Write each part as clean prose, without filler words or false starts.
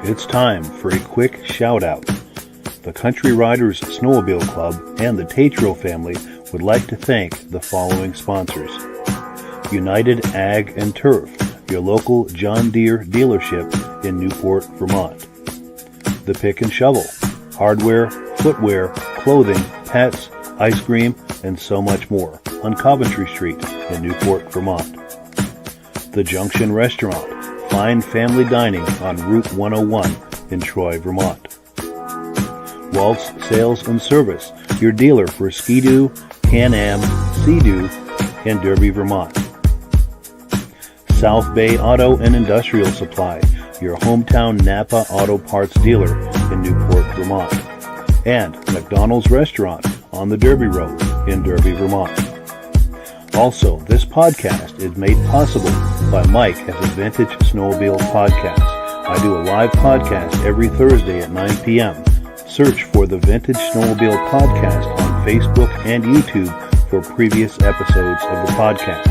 It's time for a quick shout out. The Country Riders Snowmobile Club and the Tetreault family would like to thank the following sponsors. United Ag and Turf, your local John Deere dealership in Newport, Vermont. The Pick and Shovel, hardware, footwear, clothing, pets, ice cream, and so much more on Coventry Street in Newport, Vermont. The Junction Restaurant, fine family dining on Route 101 in Troy, Vermont. Waltz Sales and Service, your dealer for Ski-Doo, Can-Am, Sea-Doo, and Derby, Vermont. South Bay Auto and Industrial Supply, your hometown Napa Auto Parts dealer in Newport, Vermont. And McDonald's Restaurant on the Derby Road in Derby, Vermont. Also, this podcast is made possible by Mike as a Vintage Snowmobile podcast. I do a live podcast every Thursday at 9 p.m. Search for the Vintage Snowmobile Podcast on Facebook and YouTube for previous episodes of the podcast.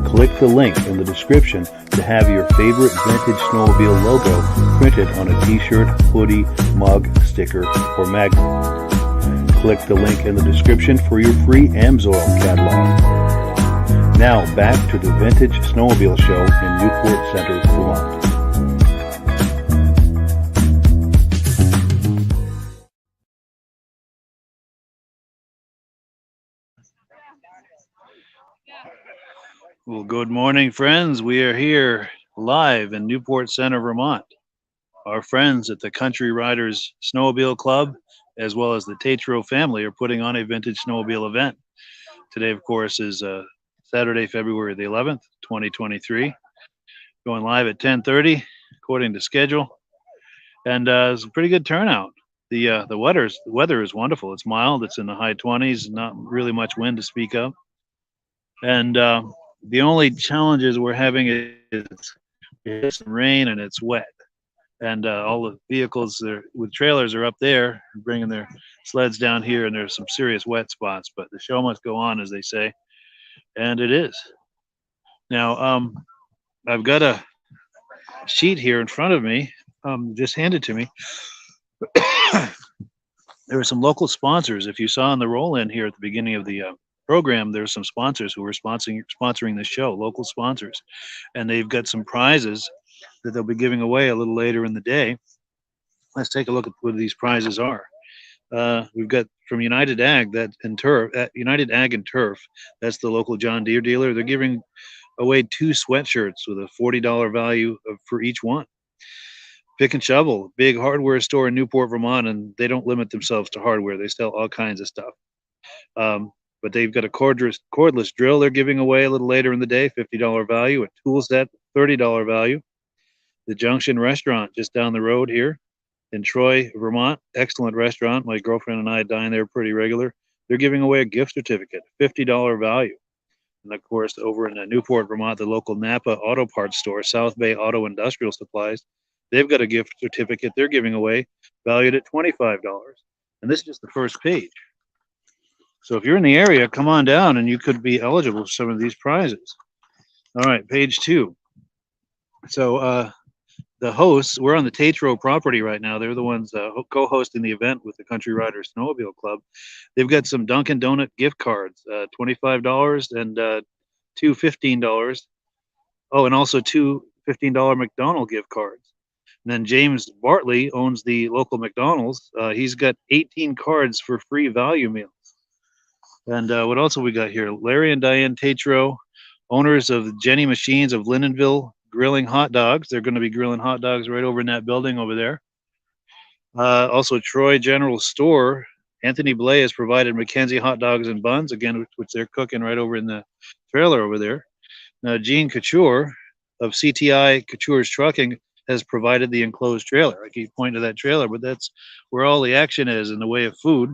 Click the link in the description to have your favorite Vintage Snowmobile logo printed on a t-shirt, hoodie, mug, sticker, or magnet. Click the link in the description for your free Amsoil catalog. Now back to the Vintage Snowmobile Show in Newport Center, Vermont. Well, good morning, friends. We are here live in Newport Center, Vermont. Our friends at the Country Riders Snowmobile Club, as well as the Tetreault family, are putting on a vintage snowmobile event. Today, of course, is Saturday, February the 11th, 2023. Going live at 10:30, according to schedule. And it's a pretty good turnout. The weather is wonderful. It's mild. It's in the high 20s. Not really much wind to speak of. And the only challenges we're having is some rain and it's wet. And all the vehicles with trailers are up there bringing their sleds down here, and there's some serious wet spots, but the show must go on, as they say, and it is. Now, I've got a sheet here in front of me, just handed to me. There were some local sponsors. If you saw in the roll-in here at the beginning of the program, there's some sponsors who were sponsoring the show, local sponsors, and they've got some prizes that they'll be giving away a little later in the day. Let's take a look at what these prizes are. We've got from United Ag and Turf. That's the local John Deere dealer. They're giving away 2 sweatshirts with a $40 value for each one. Pick and Shovel, big hardware store in Newport, Vermont, and they don't limit themselves to hardware. They sell all kinds of stuff. But they've got a cordless drill they're giving away a little later in the day, $50 value. A tool set, $30 value. The Junction Restaurant just down the road here in Troy, Vermont. Excellent restaurant. My girlfriend and I dine there pretty regular. They're giving away a gift certificate, $50 value. And of course, over in Newport, Vermont, the local Napa Auto Parts store, South Bay Auto Industrial Supplies, they've got a gift certificate they're giving away valued at $25. And this is just the first page. So if you're in the area, come on down and you could be eligible for some of these prizes. All right, page 2. So the hosts, we're on the Tetreault property right now. They're the ones co-hosting the event with the Country Riders Snowmobile Club. They've got some Dunkin' Donut gift cards, $25 and 2 $15. Oh, and also 2 $15 McDonald's gift cards. And then James Bartley owns the local McDonald's. He's got 18 cards for free value meals. And what else have we got here? Larry and Diane Tetreault, owners of Jenny Machines of Lindenville, grilling hot dogs. They're going to be grilling hot dogs right over in that building over there. Also, Troy General Store. Anthony Blay has provided Mackenzie hot dogs and buns, again, which they're cooking right over in the trailer over there. Now, Gene Couture of CTI Couture's Trucking has provided the enclosed trailer. I keep pointing to that trailer, but that's where all the action is in the way of food.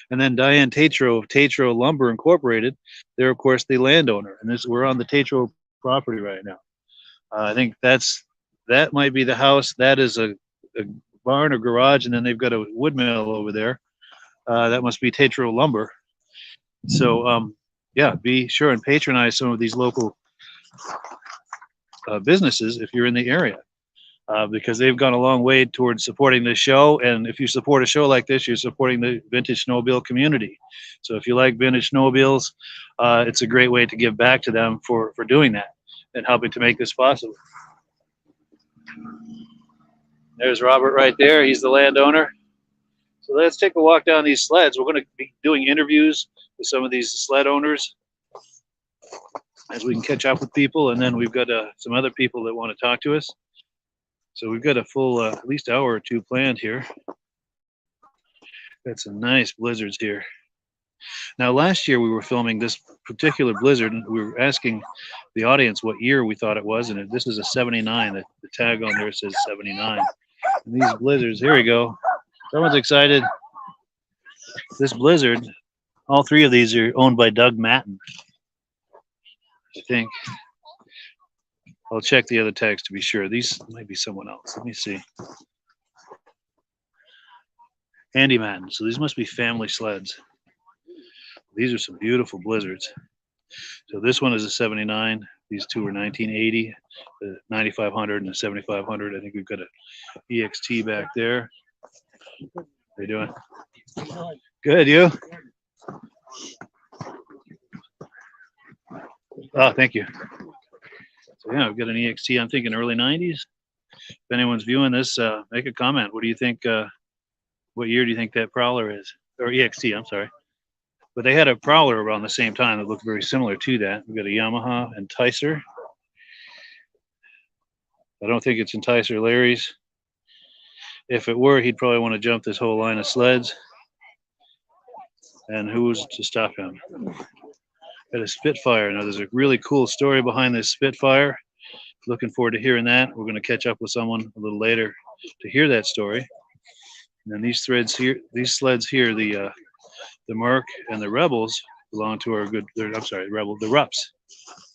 And then Diane Tetreault of Tetreault Lumber Incorporated. They're, of course, the landowner. And we're on the Tetreault property right now. I think that might be the house. That is a barn or garage, and then they've got a wood mill over there. That must be Tetreault Lumber. So, yeah, be sure and patronize some of these local businesses if you're in the area. because they've gone a long way towards supporting this show. And if you support a show like this, you're supporting the vintage snowmobile community. So if you like vintage snowmobiles, it's a great way to give back to them for doing that and helping to make this possible. There's Robert right there. He's the landowner. So let's take a walk down these sleds. We're going to be doing interviews with some of these sled owners as we can catch up with people. And then we've got some other people that want to talk to us. So we've got a full at least hour or two planned here. Got some nice blizzards here. Now, last year we were filming this particular blizzard, and we were asking the audience what year we thought it was, and this is a 79. The tag on there says 79. And these blizzards, here we go. Someone's excited. This blizzard, all three of these are owned by Doug Matten, I think. I'll check the other tags to be sure. These might be someone else. Let me see. Andy Matten. So these must be family sleds. These are some beautiful blizzards. So this one is a 79. These two are 1980, the 9500 and the 7500. I think we've got a EXT back there. How you doing? Good, you? Oh, thank you. So yeah, I've got an EXT. I'm thinking early 90s. If anyone's viewing this, make a comment. What do you think? What year do you think that Prowler is? Or EXT, I'm sorry. But they had a Prowler around the same time that looked very similar to that. We've got a Yamaha Enticer. I don't think it's Enticer Larry's. If it were, he'd probably want to jump this whole line of sleds. And who's to stop him? Got a Spitfire. Now, there's a really cool story behind this Spitfire. Looking forward to hearing that. We're going to catch up with someone a little later to hear that story. And then these sleds here, the Merc and the Rebels belong to our good. I'm sorry, the Rups.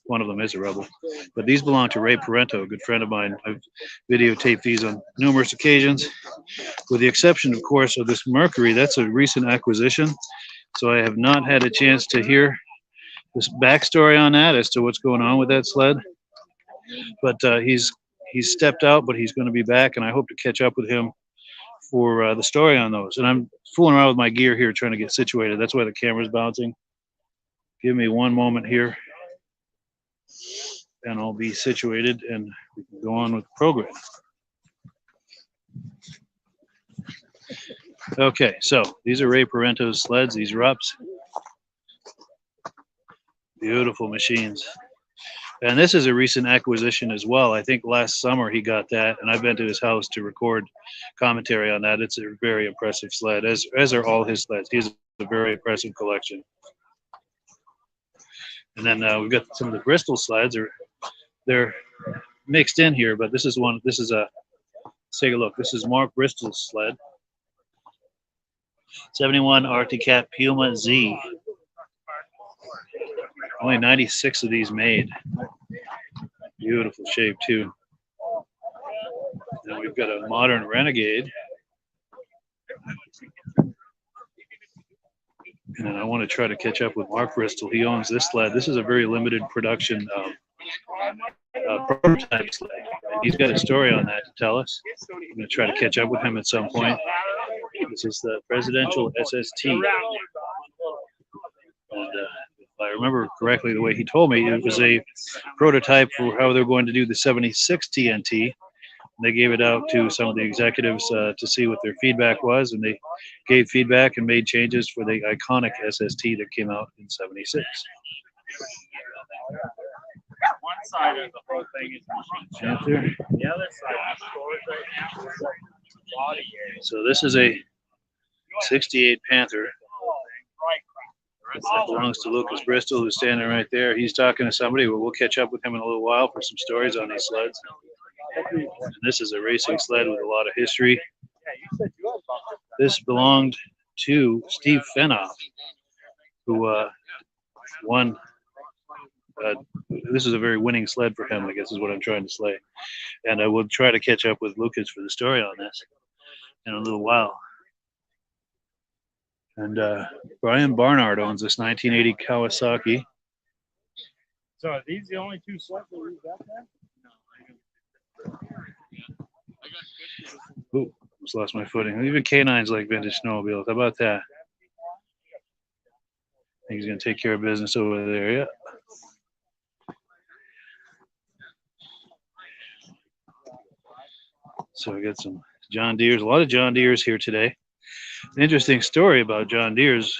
One of them is a Rebel, but these belong to Ray Parento, a good friend of mine. I've videotaped these on numerous occasions, with the exception, of course, of this Mercury. That's a recent acquisition, so I have not had a chance to hear this backstory on that as to what's going on with that sled. But he's stepped out, but he's going to be back, and I hope to catch up with him for the story on those. And I'm fooling around with my gear here, trying to get situated. That's why the camera's bouncing. Give me one moment here, and I'll be situated, and we can go on with the program. Okay, so these are Ray Parento's sleds, these Rups. Beautiful machines. And this is a recent acquisition as well. I think last summer he got that, and I've been to his house to record commentary on that. It's a very impressive sled, as are all his sleds. He has a very impressive collection. And then we've got some of the Bristol sleds. They're mixed in here, but this is one. This is a. Let's take a look. This is Mark Bristol's sled. 71 Arctic Cat Puma Z. Only 96 of these made. Beautiful shape too. Then we've got a modern Renegade. And then I want to try to catch up with Mark Bristol. He owns this sled. This is a very limited production prototype sled. And he's got a story on that to tell us. I'm going to try to catch up with him at some point. This is the Presidential SST. And if I remember correctly, the way he told me, it was a prototype for how they're going to do the 76 TNT. They gave it out to some of the executives to see what their feedback was, and they gave feedback and made changes for the iconic SST that came out in 76. One side of the whole thing is machine. The other side is storage right now. Body area. So this is a 68 Panther. That belongs to Lucas Bristol, who's standing right there. He's talking to somebody, but we'll catch up with him in a little while for some stories on these sleds. And this is a racing sled with a lot of history. This belonged to Steve Fenoff, who won. This is a very winning sled for him, I guess is what I'm trying to say. And I will try to catch up with Lucas for the story on this in a little while. And Brian Barnard owns this 1980 Kawasaki. So are these the only two sleds that we've got there? Ooh, almost lost my footing. Even canines like vintage snowmobiles. How about that? I think he's going to take care of business over there. Yeah. So we got some John Deeres. A lot of John Deeres here today. An interesting story about John Deere's.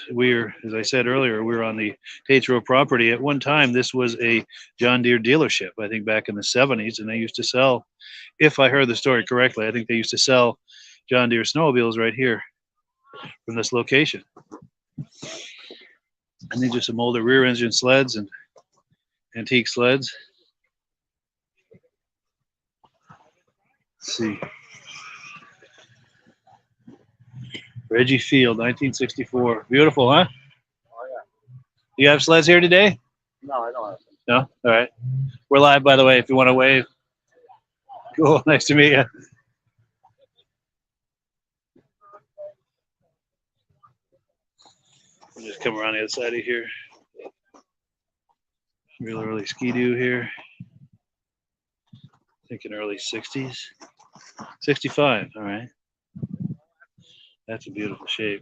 As I said earlier, we were on the Tetreault property. At one time, this was a John Deere dealership, I think back in the 70s, and they used to sell, if I heard the story correctly, I think they used to sell John Deere snowmobiles right here from this location. And these are some older rear engine sleds and antique sleds. Let's see. Reggie Field, 1964. Beautiful, huh? Oh, yeah. You have sleds here today? No, I don't have them. No? All right. We're live, by the way, if you want to wave. Cool. Nice to meet you. We'll just come around the other side of here. Real early Ski-Doo here. Thinking early 60s. 65, all right. That's a beautiful shape.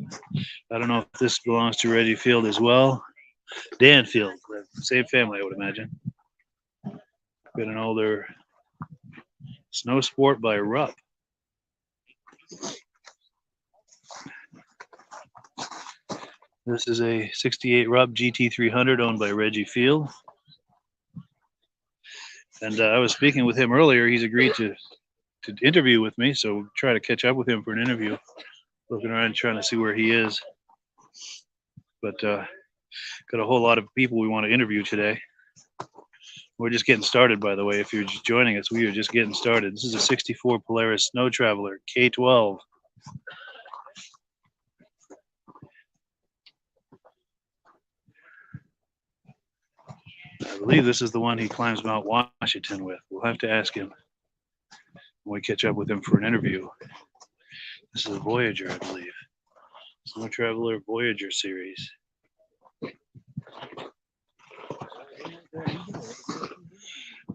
I don't know if this belongs to Reggie Field as well. Dan Field, same family, I would imagine. Got an older Snow Sport by Rupp. This is a 68 Rupp GT300 owned by Reggie Field. And I was speaking with him earlier. He's agreed to interview with me, so we'll try to catch up with him for an interview. Looking around trying to see where he is. But got a whole lot of people we want to interview today. We're just getting started, by the way. If you're just joining us, we are just getting started. This is a 64 Polaris Snow Traveler K12. I believe this is the one he climbs Mount Washington with. We'll have to ask him when we catch up with him for an interview. This is a Voyager, I believe. Snow Traveler Voyager series.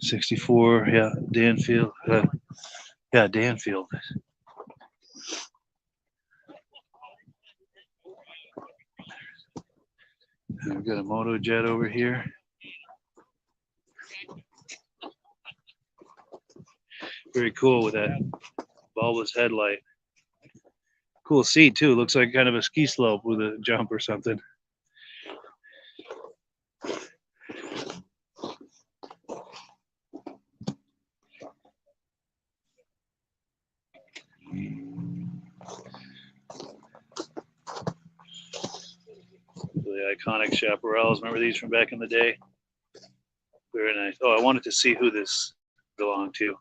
'64, yeah, Danfield. Danfield. And we've got a Moto Jet over here. Very cool with that bulbous headlight. Cool seat too. Looks like kind of a ski slope with a jump or something. The iconic chaparrals. Remember these from back in the day? Very nice. Oh, I wanted to see who this belonged to.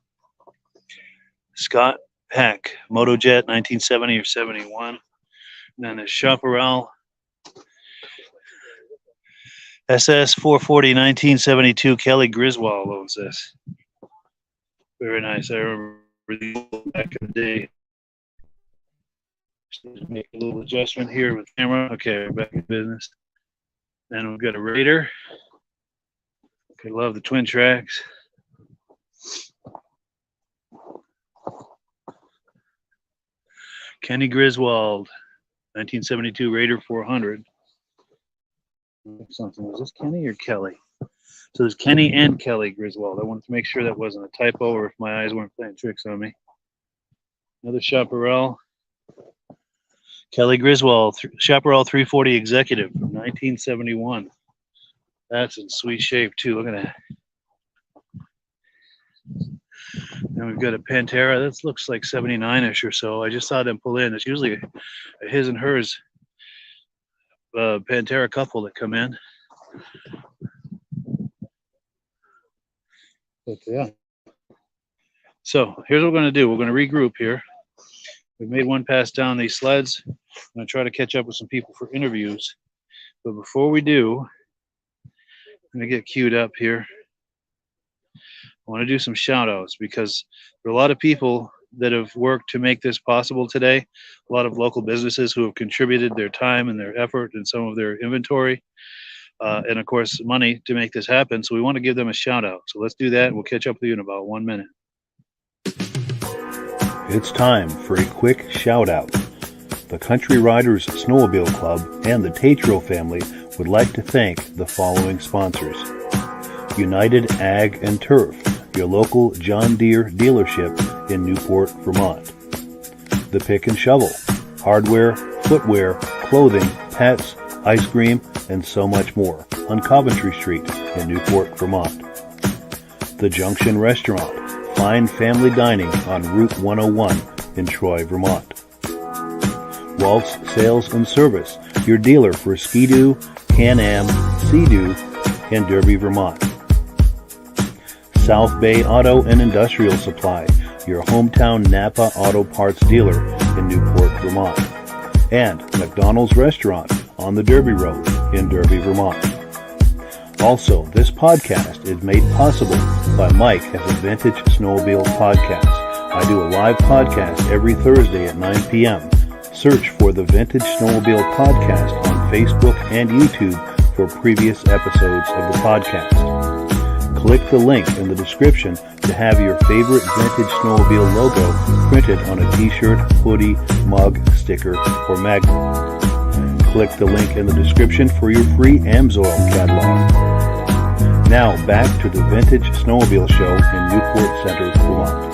Scott Peck, Motojet, 1970 or 71. And then a Chaparral SS 440, 1972. Kelly Griswold owns this. Very nice. I remember these back in the day. Just make a little adjustment here with camera. Okay, we're back in business. Then we've got a Raider. Okay, love the twin tracks. Kenny Griswold, 1972 Raider 400. Something. Was this Kenny or Kelly? So there's Kenny and Kelly Griswold. I wanted to make sure that wasn't a typo or if my eyes weren't playing tricks on me. Another Chaparral. Kelly Griswold, Chaparral 340 Executive from 1971. That's in sweet shape too. Look at that. And we've got a Pantera. This looks like 79-ish or so. I just saw them pull in. It's usually a his and hers Pantera couple that come in. But yeah. So here's what we're going to do. We're going to regroup here. We've made one pass down these sleds. I'm going to try to catch up with some people for interviews. But before we do, I'm going to get queued up here. I want to do some shout outs because there are a lot of people that have worked to make this possible today. A lot of local businesses who have contributed their time and their effort and some of their inventory. And of course, money to make this happen. So we want to give them a shout out. So let's do that. We'll catch up with you in about 1 minute. It's time for a quick shout out. The Country Riders Snowmobile Club and the Tetreault family would like to thank the following sponsors. United Ag and Turf, your local John Deere dealership in Newport, Vermont. The Pick and Shovel, hardware, footwear, clothing, pets, ice cream, and so much more on Coventry Street in Newport, Vermont. The Junction Restaurant, fine family dining on Route 101 in Troy, Vermont. Waltz Sales and Service, your dealer for Ski-Doo, Can-Am, Sea-Doo, and Derby, Vermont. South Bay Auto and Industrial Supply, your hometown Napa Auto Parts dealer in Newport, Vermont. And McDonald's Restaurant on the Derby Road in Derby, Vermont. Also, this podcast is made possible by Mike at the Vintage Snowmobile Podcast. I do a live podcast every Thursday at 9 p.m. Search for the Vintage Snowmobile Podcast on Facebook and YouTube for previous episodes of the podcast. Click the link in the description to have your favorite Vintage Snowmobile logo printed on a t-shirt, hoodie, mug, sticker, or magnet. Click the link in the description for your free Amsoil catalog. Now back to the Vintage Snowmobile Show in Newport Center, Vermont.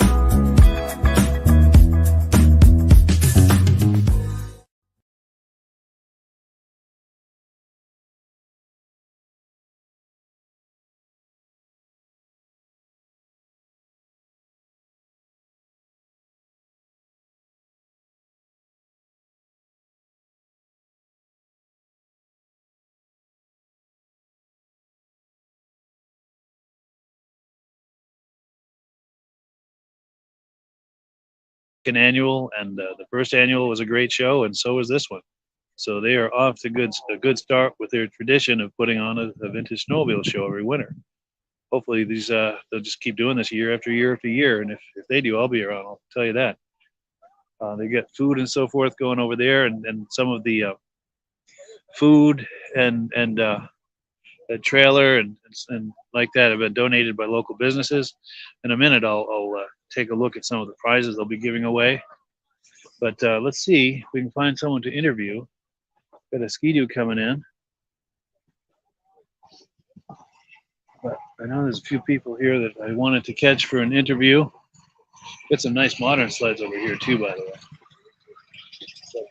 Annual, and the first annual was a great show, and so was this one. So they are off to a good start with their tradition of putting on a vintage snowmobile show every winter. Hopefully they'll just keep doing this year after year after year, and if they do, I'll be around. I'll tell you that. They get food and so forth going over there, and some of the food and the trailer and like that have been donated by local businesses. In a minute, I'll take a look at some of the prizes they'll be giving away. But let's see if we can find someone to interview. Got a Ski-Doo coming in. But I know there's a few people here that I wanted to catch for an interview. Got some nice modern sleds over here too, by the way. But,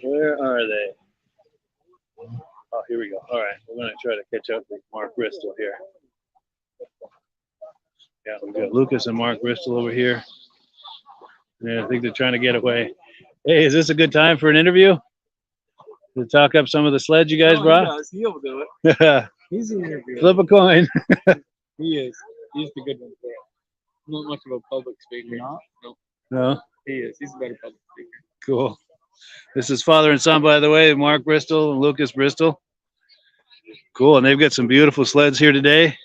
where are they? Oh, here we go. All right, we're going to try to catch up with Mark Bristol here. Yeah, we've got Lucas and Mark Bristol over here. Yeah, I think they're trying to get away. Hey, is this a good time for an interview? To talk up some of the sleds you guys brought? He'll do it. He's an interviewer. Flip a coin. He is. He's the good one for it. Not much of a public speaker. No. No? He is. He's a better public speaker. Cool. This is father and son, by the way, Mark Bristol and Lucas Bristol. Cool, and they've got some beautiful sleds here today.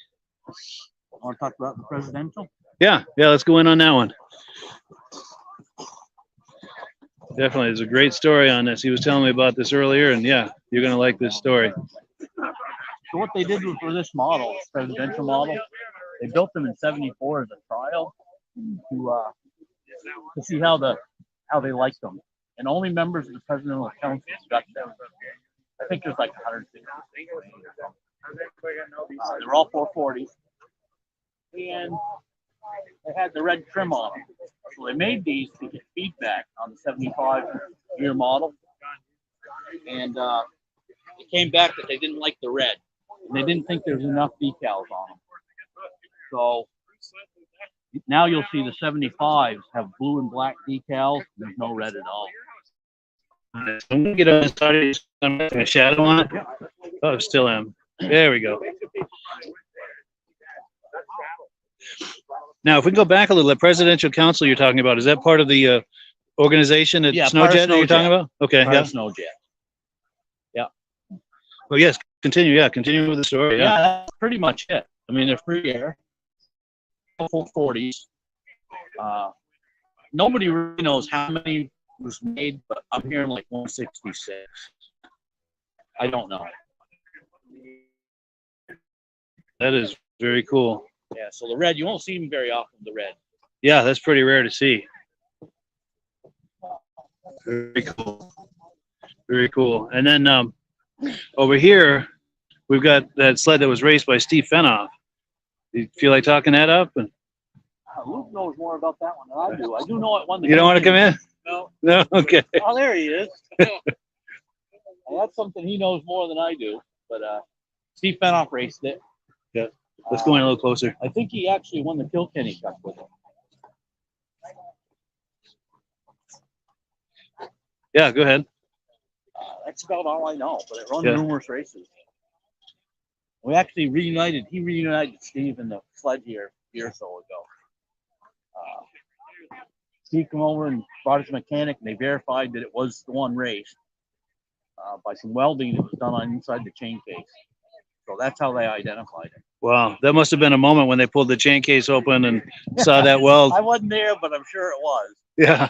Want to talk about the presidential? Yeah, let's go in on that one. Definitely, there's a great story on this. He was telling me about this earlier, and yeah, you're going to like this story. So what they did for this model, this presidential model, they built them in '74 as a trial to see how they liked them, and only members of the presidential council got them. I think there's like 160. They were all 440s, and they had the red trim on them. So they made these to get feedback on the 75 year model, and it came back that they didn't like the red. And they didn't think there was enough decals on them. So now you'll see the 75s have blue and black decals. There's no red at all. I'm going to get on this side. I'm going to shadow on it. Oh, still am. There we go. Now, if we go back a little, the Presidential Council you're talking about, is that part of the organization at Snowjet that you're talking about? Okay, yeah. Snowjet. Yeah. Well, yes, continue. Yeah, continue with the story. Yeah, that's pretty much it. I mean, they're free air, full 40s. Nobody really knows how many was made, but I'm hearing like 166. I don't know. That is very cool. Yeah, so the red, you won't see them very often, the red. Yeah, that's pretty rare to see. Very cool. Very cool. And then over here, we've got that sled that was raced by Steve Fenoff. You feel like talking that up? And Luke knows more about that one than I do. I do know it won the. you don't want to come in? No. No? Okay. Oh, there he is. That's something he knows more than I do. But Steve Fenoff raced it. Yeah. Let's go in a little closer. I think he actually won the Kilkenny Cup with it. Yeah, go ahead. That's about all I know. But it run Yeah. numerous races. We actually reunited. He reunited Steve in the sled here a year or so ago. Steve came over and brought his mechanic, and they verified that it was the one race by some welding that was done on inside the chain case. So that's how they identified it. Wow, that must have been a moment when they pulled the chain case open and saw that weld. I wasn't there, but I'm sure it was. Yeah,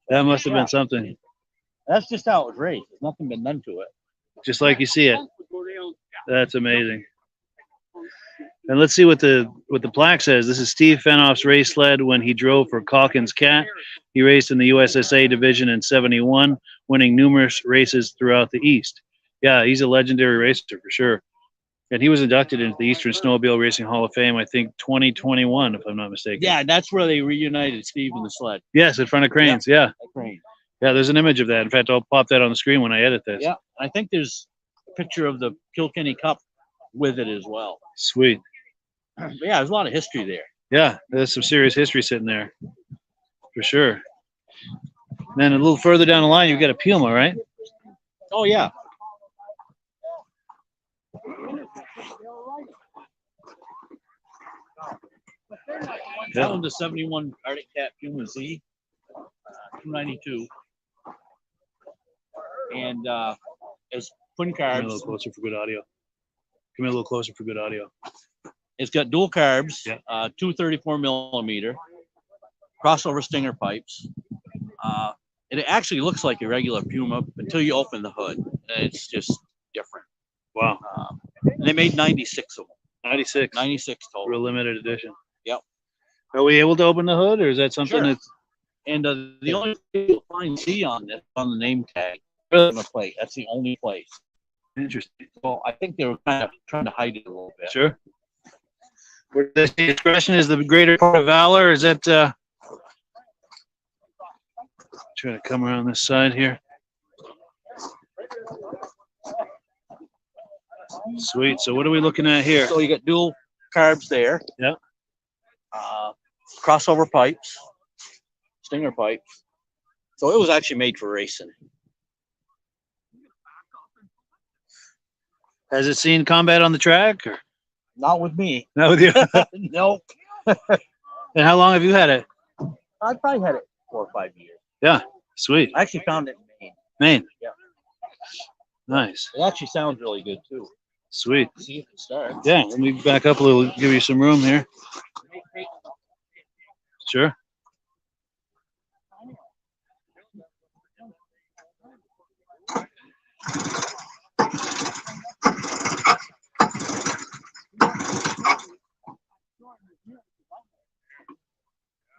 that must have been something. That's just how it was raced. There's nothing been done to it. Just like you see it. That's amazing. And let's see what the plaque says. This is Steve Fenoff's race sled when he drove for Calkins Cat. He raced in the USSA division in '71, winning numerous races throughout the East. Yeah, he's a legendary racer for sure. And he was inducted into the Eastern Snowmobile Racing Hall of Fame, I think 2021, if I'm not mistaken. Yeah, that's where they reunited Steve and the sled. Yes, in front of Cranes. Yeah. Crane. Yeah, there's an image of that. In fact, I'll pop that on the screen when I edit this. Yeah, I think there's a picture of the Kilkenny Cup with it as well. Sweet. But yeah, there's a lot of history there. Yeah, there's some serious history sitting there. For sure. Then a little further down the line, you've got a Puma, right? Oh, yeah. That one's a 71 Arctic Cat Puma Z, 292. And it's twin Come in a carbs. little closer for good audio. Come in a little closer for good audio. It's got dual carbs, Yeah. 234 millimeter, crossover stinger pipes. It actually looks like a regular Puma until you open the hood. And it's just different. Wow. And they made 96 of them. 96. 96 total. Real limited edition. Yep. Are we able to open the hood, or is that something Sure. that's And the only thing you'll find C on this, on the name tag, on the plate. That's the only place. interesting? So I think they were kind of trying to hide it a little bit. Sure. Where the expression is the greater part of valor. Is that try to come around this side here. Sweet. So what are we looking at here? So you got dual carbs there. Yeah. Crossover pipes, stinger pipes. So it was actually made for racing. Has it seen combat on the track? Or? Not with me. Not with you. No. And how long have you had it? I probably had it 4 or 5 years. Yeah. Sweet. I actually found it in Maine. Maine. Yeah. Nice. It actually sounds really good too. Sweet. See if it starts. Yeah. Let me back up a little, give you some room here. Sure.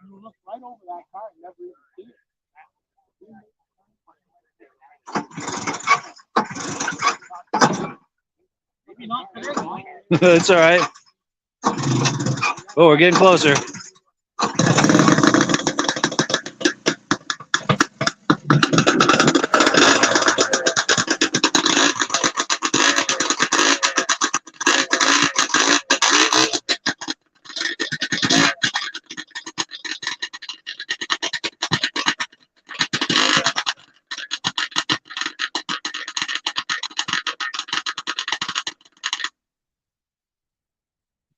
You look right over that car and never even see it. Maybe not today. It's all right. Oh, we're getting closer.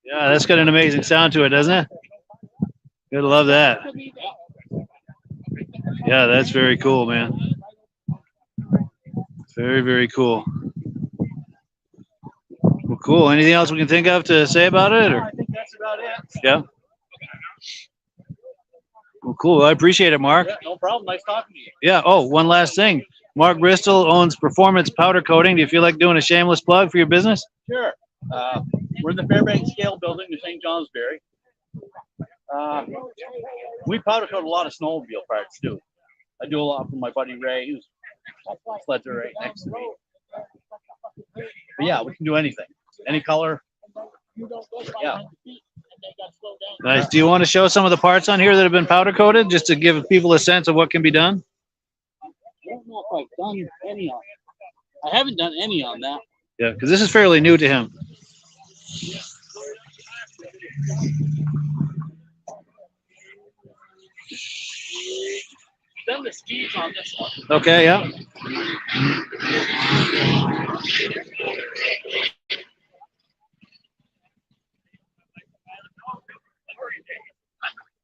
Yeah, that's got an amazing sound to it, doesn't it? Gotta love that. Yeah, that's very cool, man. Very, very cool. Well, cool. Anything else we can think of to say about it? Or? I think that's about it. Yeah. Well, cool. I appreciate it, Mark. Yeah, no problem. Nice talking to you. Yeah. Oh, one last thing. Mark Bristol owns Performance Powder Coating. Do you feel like doing a shameless plug for your business? Sure. We're in the Fairbanks Scale Building in St. Johnsbury. We powder coat a lot of snowmobile parts too. I do a lot for my buddy Ray, who's sleds are right next to me. But yeah, we can do anything, any color. Yeah. Nice. Do you want to show some of the parts on here that have been powder coated, just to give people a sense of what can be done? I don't know if I've done any on it. I haven't done any on that. Yeah, because this is fairly new to him. Done the skis on this one. Okay, yeah.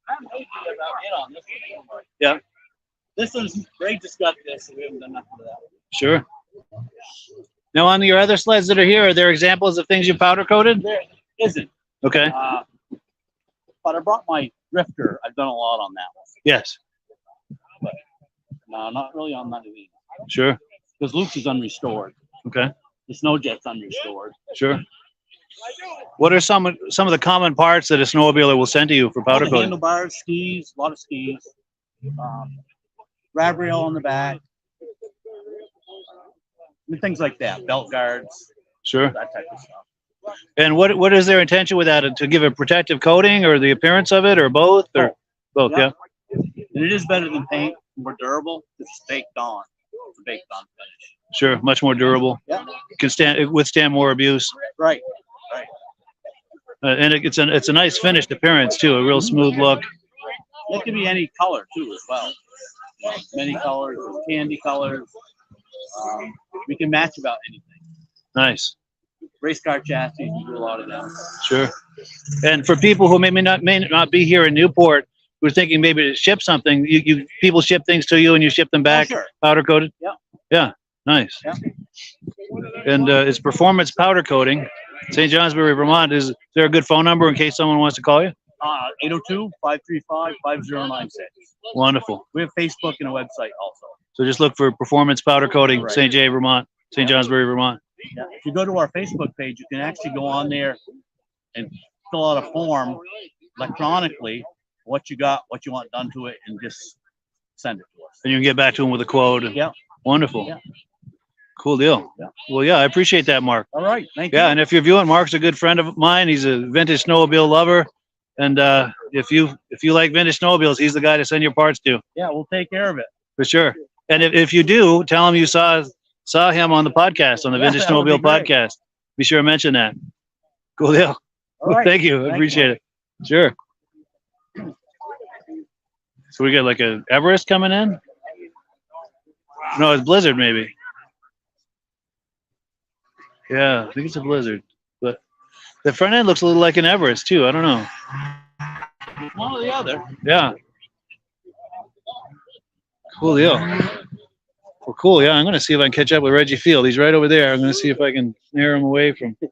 I'm maybe about it on this one. Yeah. This one's Ray just got this, so we haven't done nothing to that. Sure. Now, on your other sleds that are here, are there examples of things you powder coated? There isn't. Okay. But I brought my drifter. I've done a lot on that one. Yes. But no, not really on none of these. Sure. Because Luke's is unrestored. Okay. The snow jet's unrestored. Sure. What are some of the common parts that a snowmobiler will send to you for powder All the coating? handlebars, skis, a lot of skis. Grab rail on the back. And things like that. Belt guards. Sure. That type of stuff. And what is their intention with that? To give a protective coating, or the appearance of it, or both? Or both, yeah. And it is better than paint, more durable. It's baked on. It's a baked on finish. Sure, much more durable. Yeah. Can withstand more abuse. Right. And it's a nice finished appearance too, a real smooth look. It can be any color too, as well. Many colors, candy colors. We can match about anything. Nice. Race car chassis, we do a lot of them. Sure. And for people who may not be here in Newport, who are thinking maybe to ship something, you people ship things to you and you ship them back, sure. powder coated. Yeah. Yeah. Nice. Yeah. And it's performance powder coating. St. Johnsbury, Vermont. Is there a good phone number in case someone wants to call you? 802-535-5096. Wonderful. We have Facebook and a website also. So just look for performance powder coating, Right. St. J, Vermont, St. Johnsbury, Vermont. Yeah. If you go to our Facebook page, you can actually go on there and fill out a form electronically, what you got, what you want done to it, and just send it to us. And you can get back to them with a quote. Yeah. Wonderful. Yeah. Cool deal. Yeah. Well, yeah, I appreciate that, Mark. All right. Thank you. Yeah, and if you're viewing, Mark's a good friend of mine. He's a vintage snowmobile lover. And if you like vintage snowmobiles, he's the guy to send your parts to. Yeah, we'll take care of it. For sure. And if you do, tell him you saw him on the podcast, on the Yeah, Vintage that would be Snowmobile great. podcast. Be sure to mention that. Cool deal. All Well, right. thank you. I Thanks, appreciate it. Sure. So we got like a Everest coming in? No, it's Blizzard maybe. Yeah, I think it's a Blizzard. But the front end looks a little like an Everest too. I don't know. One or the other. Yeah. Cool deal. Well, cool. Yeah, I'm going to see if I can catch up with Reggie Field. He's right over there. I'm going to see if I can snare him away from. Well,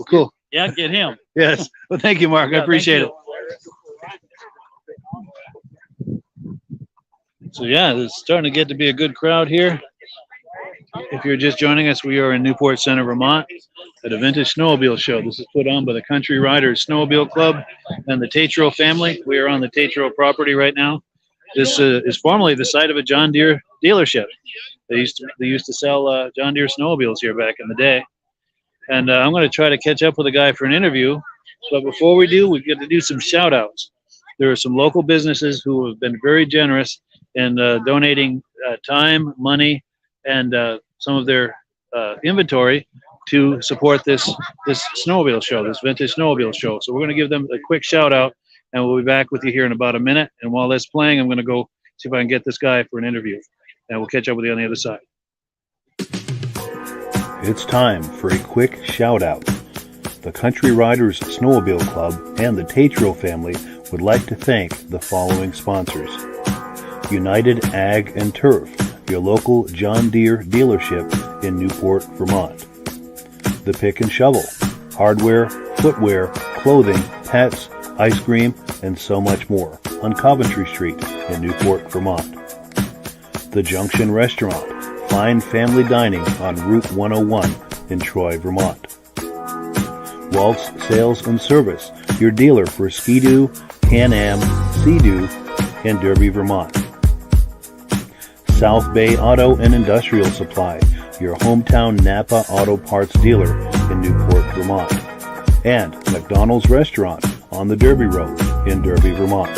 cool. Yeah, get him. Yes. Well, thank you, Mark. I Yeah, appreciate thank it. So, yeah, it's starting to get to be a good crowd here. If you're just joining us, we are in Newport Center, Vermont, at a Vintage Snowmobile Show. This is put on by the Country Riders Snowmobile Club and the Tetreault family. We are on the Tetreault property right now. This is formerly the site of a John Deere dealership. They used to sell John Deere snowmobiles here back in the day. And I'm going to try to catch up with a guy for an interview. But before we do, we get to do some shout outs. There are some local businesses who have been very generous in donating time, money, and some of their inventory to support this snowmobile show, this Vintage Snowmobile Show. So we're going to give them a quick shout out, and we'll be back with you here in about a minute. And while that's playing, I'm going to go see if I can get this guy for an interview, and we'll catch up with you on the other side. It's time for a quick shout out. The Country Riders Snowmobile Club and the Tetreault family would like to thank the following sponsors: United Ag and Turf, your local John Deere dealership in Newport, Vermont. The Pick and Shovel, hardware, footwear, clothing, pets, ice cream, and so much more on Coventry Street in Newport, Vermont. The Junction Restaurant, fine family dining on Route 101 in Troy, Vermont. Waltz Sales and Service, your dealer for Ski-Doo, Can-Am, Sea-Doo in Derby, Vermont. South Bay Auto and Industrial Supply, your hometown Napa Auto Parts dealer in Newport, Vermont. And McDonald's Restaurant on the Derby Road in Derby, Vermont.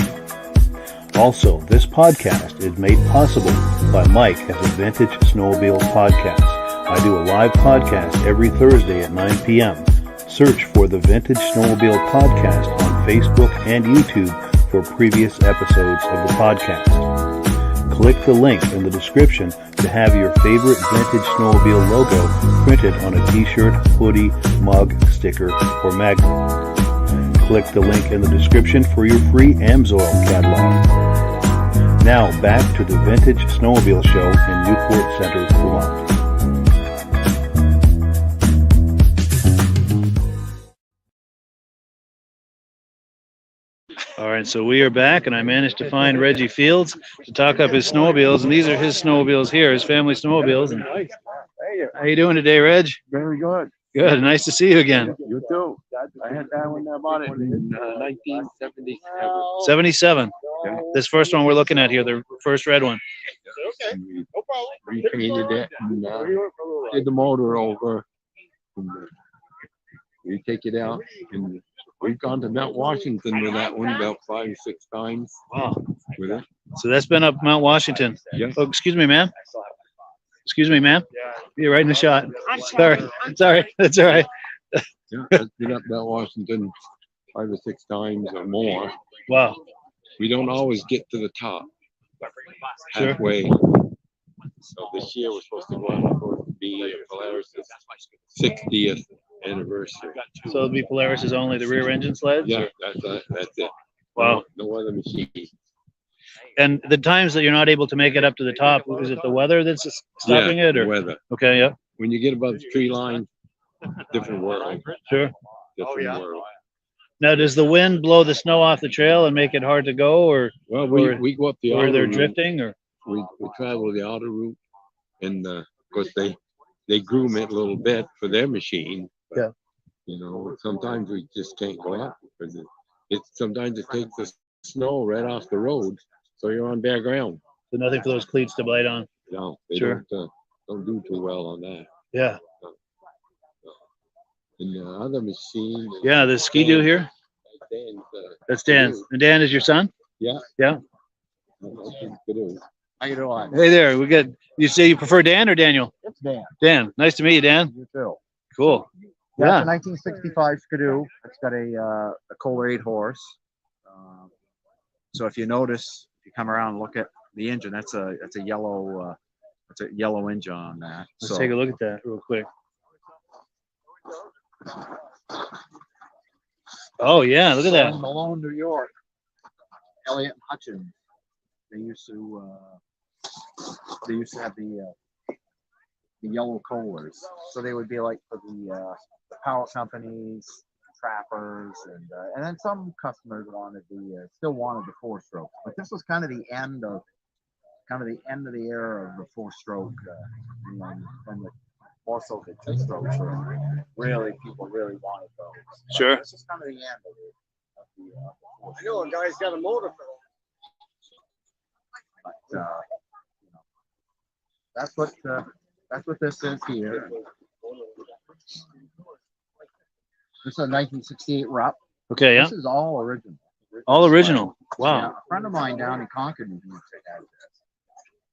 Also, this podcast is made possible by Mike at the Vintage Snowmobile Podcast. I do a live podcast every Thursday at 9 p.m. Search for the Vintage Snowmobile Podcast on Facebook and YouTube for previous episodes of the podcast. Click the link in the description to have your favorite Vintage Snowmobile logo printed on a t-shirt, hoodie, mug, sticker, or magnet. Click the link in the description for your free Amsoil catalog. Now back to the Vintage Snowmobile Show in Newport Center, Vermont. All right, so we are back, and I managed to find Reggie Fields to talk up his snowmobiles, and these are his snowmobiles here, his family snowmobiles. And how you doing today, Reg? Very good. Good. Nice to see you again. You too. I had that when I bought it in 1977. 77. Yeah. This first one we're looking at here, the first red one. We repainted it and did the motor over. And, we take it out, and we've gone to Mount Washington with that one about 5 or 6 times. Wow. With it. So that's been up Mount Washington. Yes. Oh, excuse me, ma'am. Excuse me, ma'am. You're right in the shot. Sorry. That's all right. Yeah, that's been up Mount Washington 5 or 6 times or more. Wow. We don't always get to the top. Sure. Halfway. So this year we're supposed to go out for the Polaris' 60th anniversary. So it'll be Polaris is only the rear engine sleds? Yeah, or- that's it. Wow. No other machine. And the times that you're not able to make it up to the top, is it the weather that's stopping it? Or weather. Okay, yeah, When you get above the tree line, different world. sure. Different world. Now, does the wind blow the snow off the trail and make it hard to go, or Well, Or- we go up the or outer they're route. drifting, or We travel the outer route, and of course they groom it a little bit for their machine. But, Yeah. You know, sometimes we just can't go up because sometimes it takes the snow right off the road, so you're on bare ground. so nothing for those cleats to bite on? No, they Sure. don't do too well on that. Yeah, And the other machine. is yeah. The Ski-Doo here. Dan's, That's Dan. And Dan is your son? yeah. Yeah. Skidoo. How you doing? Hey there. We got. You say you prefer Dan or Daniel? It's Dan. Dan. Nice to meet you, Dan. You too. Cool. Yeah, Yeah. it's a 1965 Skidoo. It's got a Kohler 8 horse. So if you notice, if you come around and look at the engine, that's a yellow engine on that. Let's take a look at that real quick. Oh yeah, look at that. In Malone, New York. Elliott and Hutchins. They used to have the yellow Kohlers. So they would be like for the power companies, trappers, and then some customers still wanted the 4-stroke. But this was kind of the end of the era of the 4-stroke, and more so the 2-strokes. People really wanted those. Sure. This is kind of the end of the 4-stroke. I know a guy's got a motor for But that's what this is here. This is a 1968 Rupp. Okay, yeah. This is all original. All original. Yeah, Wow. a friend of mine down in Concord had this.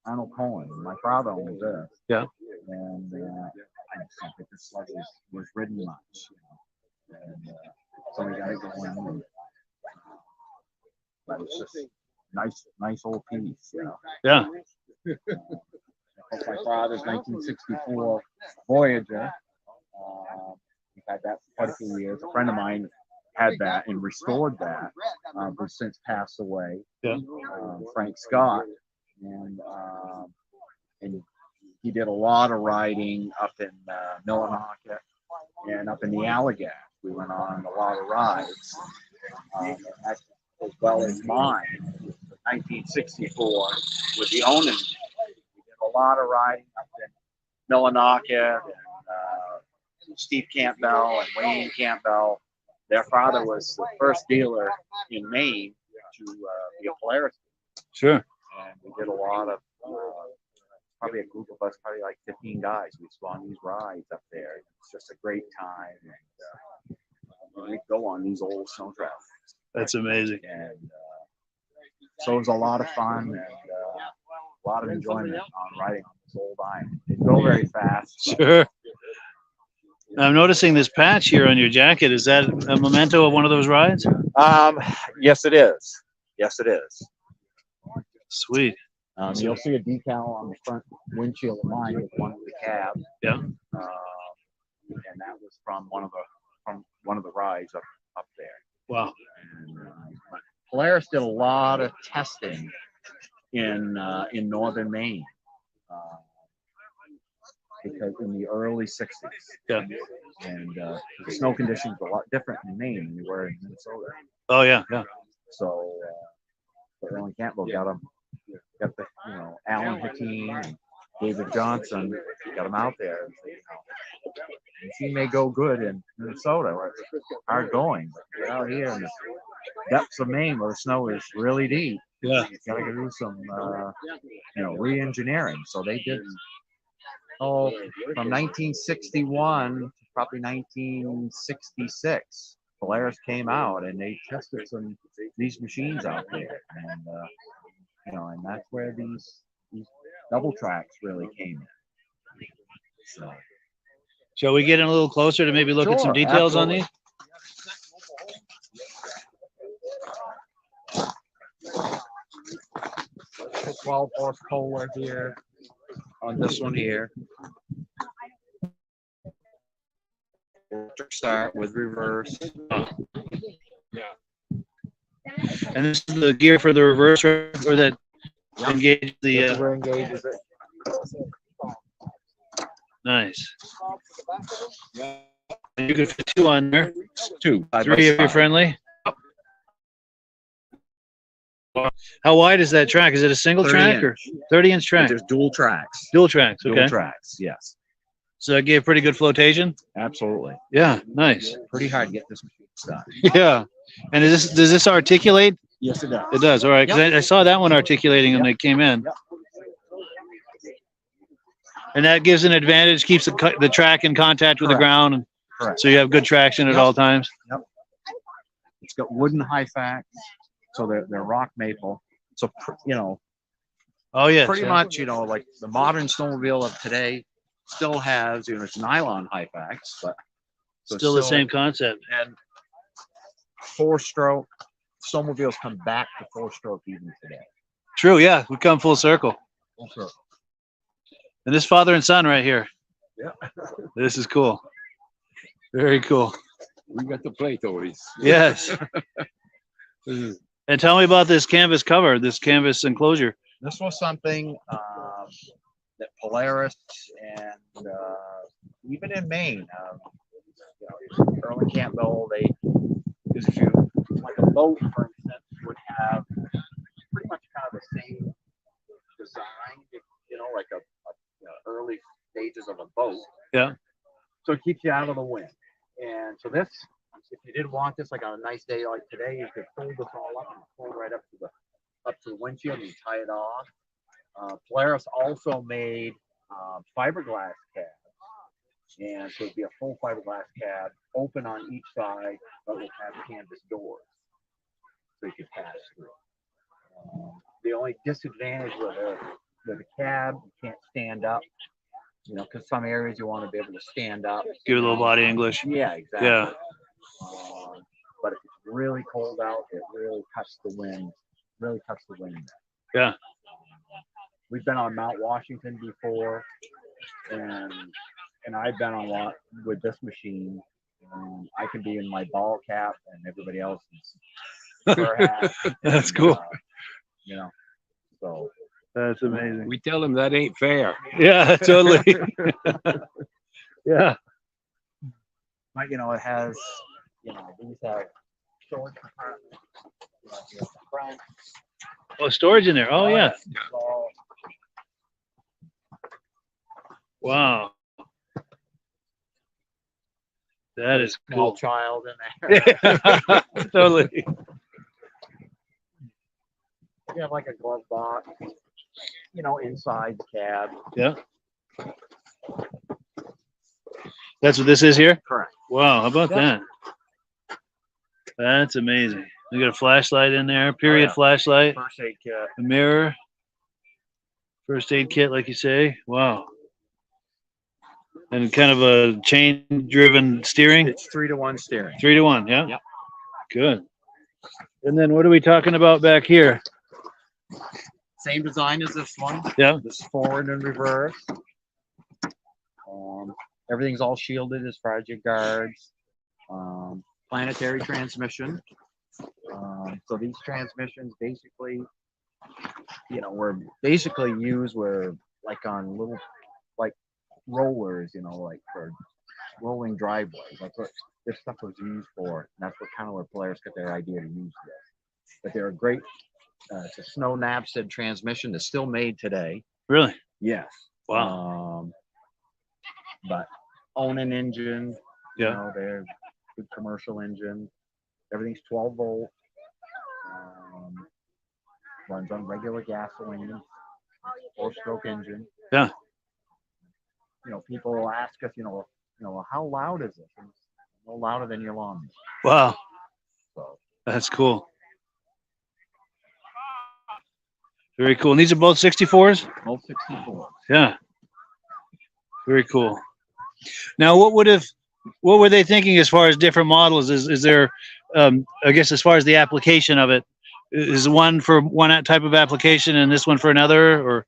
Arnold Cohen. My father owned this. Yeah. And I just don't think this sled was ridden much. And so we got it going. But it's just nice old piece. Yeah. My father's 1964 Voyager. We've had that for quite a few years. A friend of mine had that and restored that, who's since passed away. Yeah. Frank Scott, and he did a lot of riding up in Millinocket and up in the Allegheny. We went on a lot of rides, as well as mine, 1964 with the Onan. We did a lot of riding up in Millinocket and Steve Campbell and Wayne Campbell. Their father was the first dealer in Maine to be a Polaris. Sure. And we did a lot of, probably a group of us, probably like 15 guys. We spawned these rides up there. It's just a great time. And we go on these old snow trails. That's amazing. And so it was a lot of fun and a lot of enjoyment on riding on this old iron. It go very fast. Sure. I'm noticing this patch here on your jacket. Is that a memento of one of those rides? Yes, it is. Yes, it is. Sweet. You'll see a decal on the front windshield of mine with one of the cab. Yeah. And that was from one of the rides up there. Wow. And, Polaris did a lot of testing in northern Maine. Because in the early 60s. Yeah. And the snow conditions were a lot different in Maine than they were in Minnesota. Oh yeah, yeah. So Erling Campbell got the Alan Hakeem and David Johnson, got them out there. And, the machine may go good in Minnesota where it's hard going, but get out here in the depths of Maine where the snow is really deep. Yeah. You gotta go do some re-engineering. So they did from 1961 to probably 1966, Polaris came out and they tested these machines out there, and and that's where these double tracks really came in. So, shall we get in a little closer to maybe look at some Sure, details absolutely. on these? 12 horse Kohler here on this one here. Electric start with reverse. And this is the gear for the reverse, or that engage the. Where engages it. Nice. And you can fit two on there. Two. Three if you're friendly. How wide is that track? Is it a single 30 track or 30-inch track? There's dual tracks. Dual tracks. Okay. Dual tracks. Yes. So that gave pretty good flotation. Absolutely. Yeah. Nice. Pretty hard to get this machine started. Yeah. And does this articulate? Yes, it does. It does. All right. Because I saw that one articulating when they came in. Yep. And that gives an advantage, keeps the track in contact with the Correct. ground, and Correct. so you have good traction at all times. Yep. It's got wooden high facts, so they're rock maple. So Oh yes. pretty yeah. much like the modern snowmobile of today still has it's nylon high facts, but so Still the same concept. And 4-stroke snowmobiles come back to 4-stroke even today. True. Yeah. We come full circle. Full circle. And this father and son right here. Yeah. This is cool. Very cool. We got the plate always. Yes. And tell me about this canvas cover, this canvas enclosure. This was something that Polaris and even in Maine, Erling Campbell, because if you like a boat, for instance, would have pretty much kind of the same design, like a early stages of a boat. Yeah. So it keeps you out of the wind. And so this, if you did want this, like on a nice day like today, you could fold this all up and fold right up to the windshield and you tie it off. Polaris also made fiberglass cabs, and so it'd be a full fiberglass cab, open on each side, but would have canvas doors, so you could pass through. The only disadvantage with the cab, you can't stand up, because some areas you want to be able to stand up. Give it a little body English. Yeah, exactly. Yeah. But if it's really cold out, it really cuts the wind. Yeah. We've been on Mount Washington before, and I've been on one with this machine. I can be in my ball cap, and everybody else is fur hat. That's cool. So That's amazing. We tell them that ain't fair. Yeah, totally. Yeah. but it has, these have storage compartments. Here's the front. Oh, storage in there. Oh, yeah. So, Wow. That is small cool. child in there. Yeah, totally. You have like a glove box, you know, inside the cab. Yeah. That's what this is here? Correct. Wow, how about Yep. that? That's amazing. You got a flashlight in there, period yeah. flashlight, First aid kit. a mirror, first aid kit, like you say. Wow. And kind of a chain driven steering. It's 3-to-1 steering. 3-to-1, yeah? Yep. Good. And then what are we talking about back here? Same design as this one. Yeah. This is forward and reverse. Everything's all shielded as far as your guards. Planetary transmission. So these transmissions basically, you know, were basically used were like on little like rollers, you know, like for rolling driveways. That's what this stuff was used for. And that's what kind of where players got their idea to use this. But they're a great. It's a Snow Knapsack transmission that's still made today. Really? Yes. Wow. But own an engine. Yeah. You know, they're good commercial engine. Everything's 12 volt. Runs on regular gasoline. 4-stroke engine. Yeah. You know, people will ask us, you know, how loud is this? And it's no louder than your lawn. Wow. So That's cool. Very cool. And these are both 64s? both 64. Yeah. Very cool. Now, what were they thinking as far as different models? Is there, I guess, as far as the application of it, is one for one type of application and this one for another, or?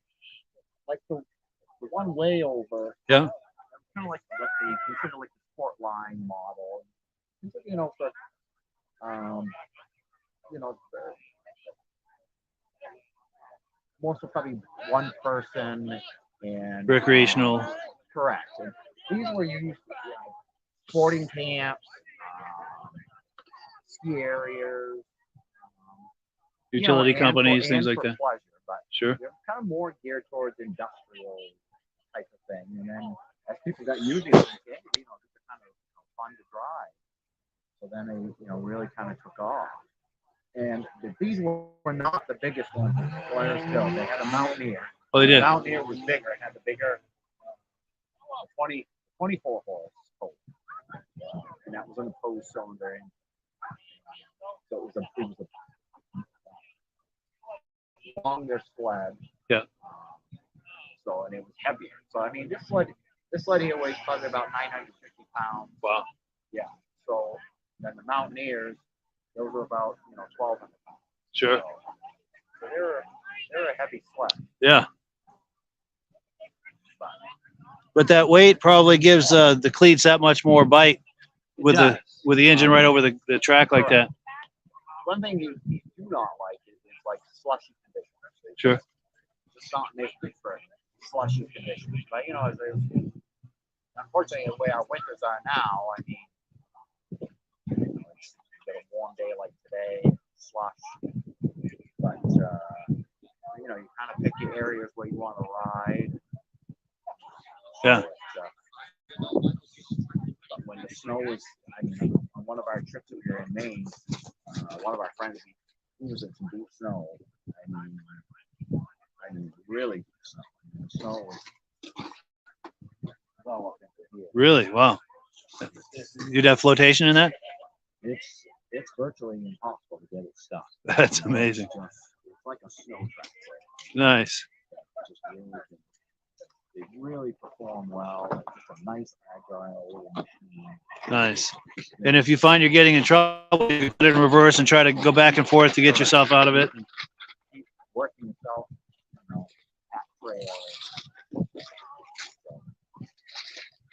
Like the one way over. Yeah. Kind of like what they consider like the sport line model. You know, for you know, more so probably one person and Recreational. Correct. And these were used, you know, sporting camps, ski areas, Utility you know, companies, things and like for that. Pleasure, but Sure. they're kind of more geared towards industrial type of thing. And then as people got using it, you know, these are kind of, you know, fun to drive. So then they, you know, really kind of took off. And these were not the biggest ones that Polaris built. They had a Mountaineer. Oh, they The did. Mountaineer was bigger. It had the bigger 24 horse pole. And that was an opposed cylinder. And so it was a longer sled. Yeah. So, and it was heavier. So, I mean, this sled here weighs probably about 950 pounds. Wow. Yeah. So then the Mountaineers, those were about, you know, 1,200 pounds. Sure. So they're a heavy sled. Yeah. But that weight probably gives the cleats that much more bite with the engine right over the track like that. One thing you do not like is like slushy conditions. Sure. It's not made for slushy conditions. But, you know, unfortunately, the way our winters are now, I mean, you know, it's get a warm day like today, slush. But, you know, you kind of pick your areas where you want to ride. Yeah. But when the snow was, I mean, on one of our trips we were in Maine, one of our friends, he was in some deep snow. I mean, really deep snow. The snow was well up into here. Really? Wow. You'd have flotation in that? It's virtually impossible to get it stuck. That's amazing. It's like a snow track. Nice. They really perform well. It's a nice agile little machine. Nice. And if you find you're getting in trouble, you put it in reverse and try to go back and forth to get yourself out of it. Keep working yourself, you know, at trail. So,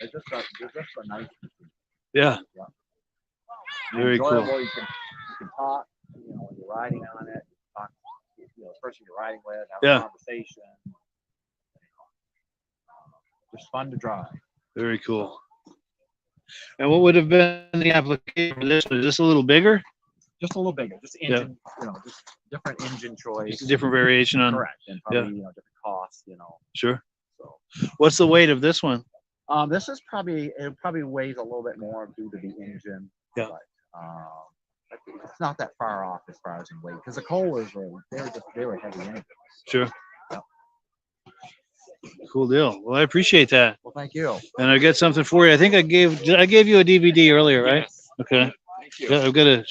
they're just a nice machine. Yeah. Very enjoyable. cool. You can talk, you know, when you're riding on it. Talk, you know, the person you're riding with, have a conversation. Just fun to drive. Very cool. And what would have been the application for this? Was this a little bigger? Just a little bigger. Just engine, you know, just different engine choice. Just a different variation on. Correct. And probably, you know, different costs, you know. Sure. So what's the weight of this one? this is probably, it probably weighs a little bit more due to the engine. Yeah. But, It's not that far off as far as in weight because the Kohlers they were heavy anyway. Sure. Cool deal. Well, I appreciate that. Well, thank you. And I got something for you. I think I gave you a DVD earlier, right? Yes. Okay. Thank you. Yeah, I've got a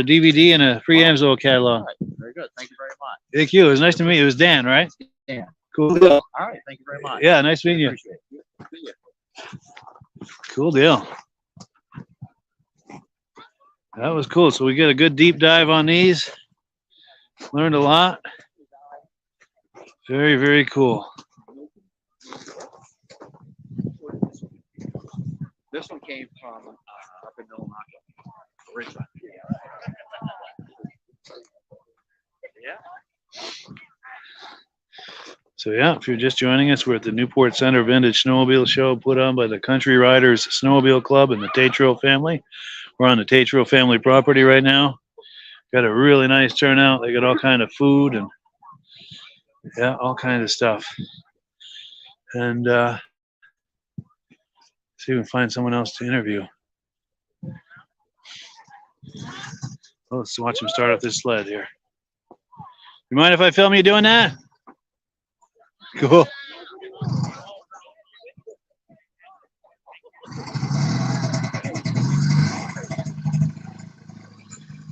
DVD and a free Amsoil catalog. All right. Very good. Thank you very much. Thank you. It was nice to meet you. It was Dan, right? Dan. Cool deal. All right. Thank you very much. Yeah, nice meeting you. Appreciate it. Cool deal. That was cool. So we get a good deep dive on these. Learned a lot. Very, very cool. This one came from up in Vermont, Richmond. Yeah. So yeah, if you're just joining us, we're at the Newport Center Vintage Snowmobile Show put on by the Country Riders Snowmobile Club and the Tetreault family. We're on the Tetreault family property right now. Got a really nice turnout. They got all kind of food and yeah, all kinds of stuff. And see if we can find someone else to interview. Well, let's watch him start up this sled here. You mind if I film you doing that? Cool.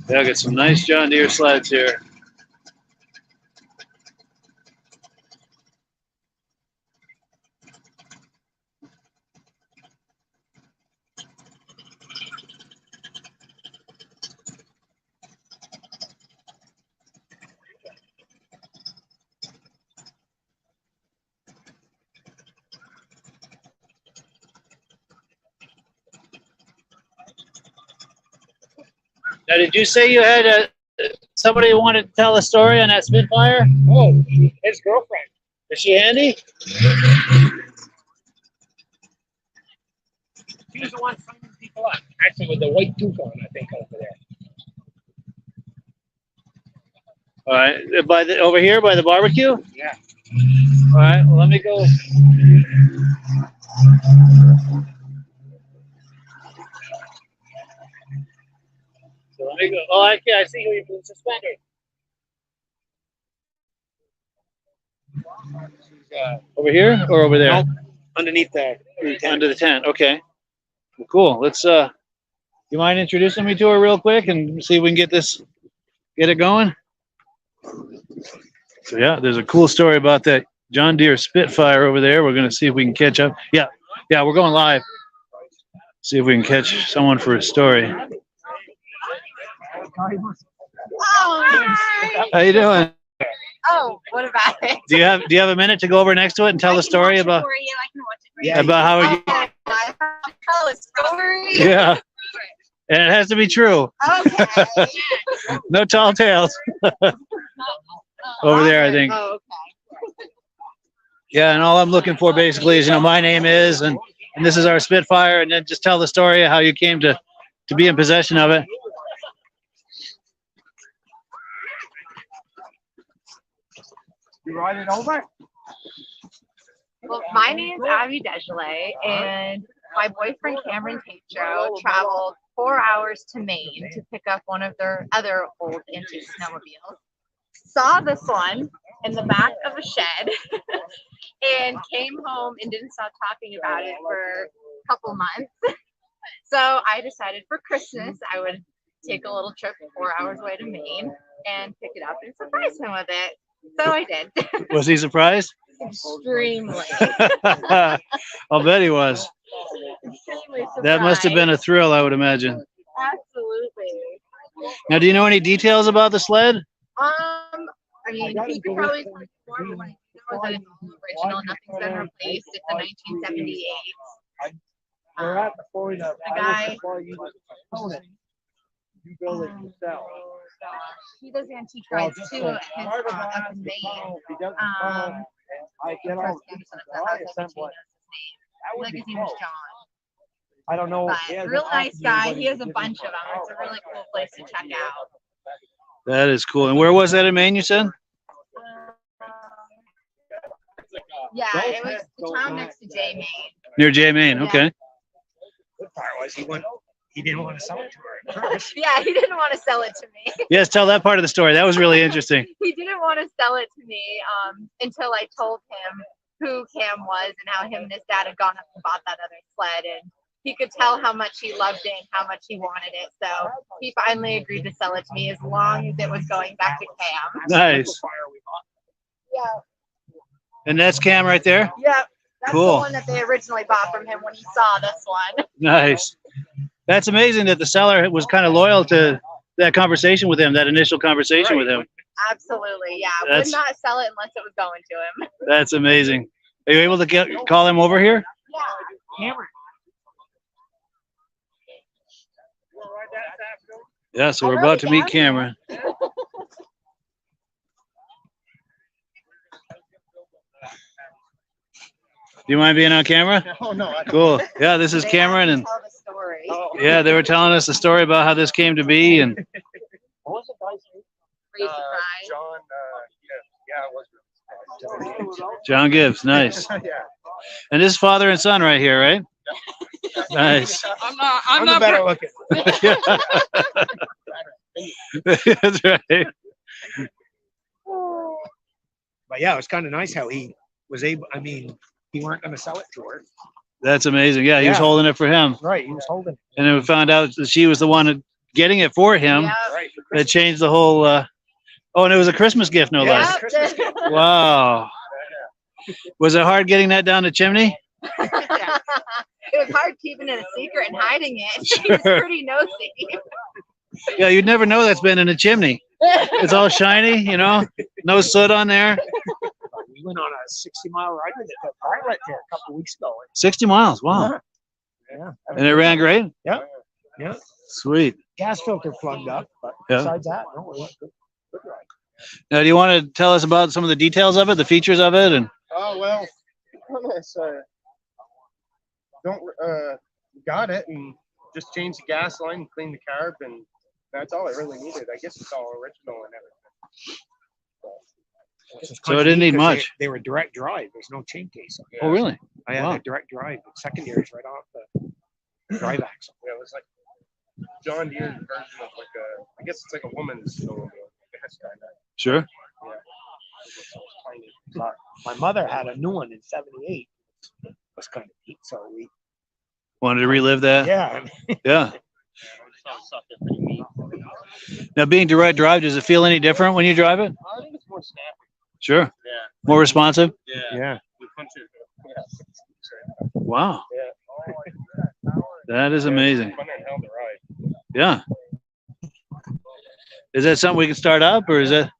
Yeah, I got some nice John Deere sleds here. Now, did you say you had somebody who wanted to tell a story on that Spitfire? Oh, his girlfriend. Is she handy? She was the one signing people up. Actually, with the white tooth on, I think, over there. All right, over here by the barbecue. Yeah. All right, well, let me go. So let me go. Oh, I see who you moved suspended. Over here or over there? Nope. Underneath the Under the tent. Okay. Well, cool. Let's. You mind introducing me to her real quick and see if we can get it going? So yeah, there's a cool story about that John Deere Spitfire over there. We're gonna see if we can catch up. Yeah, we're going live. See if we can catch someone for a story. Oh, hi. How you doing? Oh, what about it? Do you have a minute to go over next to it and tell I the can story watch it about for you. I can watch it for you. about how you? Tell a story. Yeah, and it has to be true. Okay. No tall tales. Over there, I think. Oh, okay. Yeah, and all I'm looking for basically is, my name is, and this is our Spitfire, and then just tell the story of how you came to be in possession of it. You ride it over? Well, my name's Abby Degelet, and my boyfriend Cameron Tetreault traveled 4 hours to Maine to pick up one of their other old vintage snowmobiles. Saw this one in the back of a shed and came home and didn't stop talking about it for a couple months. So I decided for Christmas I would take a little trip 4 hours away to Maine and pick it up and surprise him with it. So I did. Was he surprised? Extremely. I'll bet he was. Extremely surprised. That must have been a thrill, I would imagine. Absolutely. Now, do you know any details about the sled? I mean, he could probably tell you more, but what I know is that it's all original. Nothing's been replaced. It's a 1978. We're at the point of The guy. You build it yourself. He does antique rides too at his up in Maine. I get all I assemble it. I like his name is John. I don't know. But real nice guy. He has a bunch of them. It's a really cool place to check out. That is cool. And where was that in Maine, you said? Yeah, it was the town next to J Maine. Near J Maine. Yeah. Okay. Good part was he he didn't want to sell it to her at first. Yeah, he didn't want to sell it to me. Yes, tell that part of the story. That was really interesting. He didn't want to sell it to me until I told him who Cam was and how him and his dad had gone up and bought that other sled, and he could tell how much he loved it and how much he wanted it. So he finally agreed to sell it to me as long as it was going back to Cam. Nice. Yeah. And that's Cam right there? Yeah. That's Cool. the one that they originally bought from him when he saw this one. Nice. That's amazing that the seller was kind of loyal to that conversation with him, that initial conversation with him. Absolutely, yeah. That's- Would not sell it unless it was going to him. That's amazing. Are you able to call him over here? Yeah. Yeah, so we're about to meet Cameron. Do you mind being on camera? Oh, no. I don't. Cool. Yeah, this is They Cameron, have to and tell the story. Oh. yeah, they were telling us the story about how this came to be, and What was the guy's name? Crazy Pride. John, yeah, it was John Gibbs, nice. yeah. And this is father and son right here, right? Nice. I'm the better looking. That's right. But yeah, it was kind of nice how he was able, I mean, he weren't going to sell it to her. That's amazing. Yeah, he was Yeah. holding it for him, Right, he was holding it. and then we found out that she was the one getting it for him. Yep. Right. for That Christmas. changed the whole. Oh, and it was a Christmas gift, no Yeah. less. Christmas gift. Wow. Was it hard getting that down the chimney? It was hard keeping it a secret and hiding it. He was Sure. pretty nosy. Yeah, you'd never know that's been in a chimney. It's all shiny, you know, no soot on there. We went on a 60-mile ride with it to Violet there a couple weeks ago. 60 miles. Wow. Yeah. And it ran great. Yeah. Yeah. Sweet. Gas filter plugged up, but Yeah. besides that, no, it went good. Good ride. Now, do you want to tell us about some of the details of it, the features of it, and Oh well, it's, got it and just changed the gas line, cleaned the carb, and that's all I really needed. I guess it's all original and everything. This was So it kinda didn't neat need 'cause much. They were direct drive. There's no chain case. oh, really? I had Wow. a direct drive. The secondaries right off the drive axle. Yeah, it was like John Deere's version of like I guess it's like a woman's snowmobile. It's kind of Sure. Tiny. But my mother had a new one in '78. It was kind of neat. So we, Wanted to relive that? yeah. Yeah. Now, being direct drive, does it feel any different when you drive it? I think it's more snappy. Sure. Yeah. More responsive? Yeah. Yeah. The country. Wow. Yeah. That is amazing. Fun and hell to ride. Yeah. Is that something we can start up, or is that?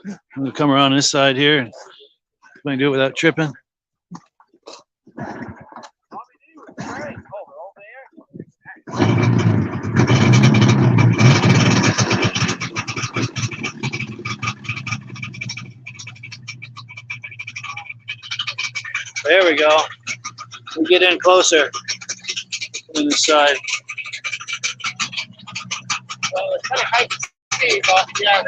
I'm gonna come around this side here. And I can do it without tripping. There we go. We'll get in closer on this side. Well, it's kind of hard to see, but yeah.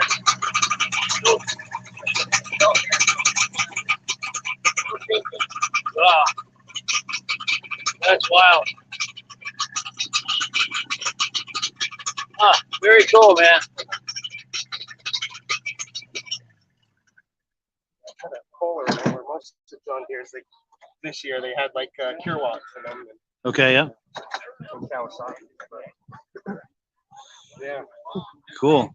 Wow. That's wild. Very cool, man. Kind of cooler than where most of John Deere's. Like this year, they had like Tetreault in them. Okay, yeah. And Kawasaki. But, yeah. Cool.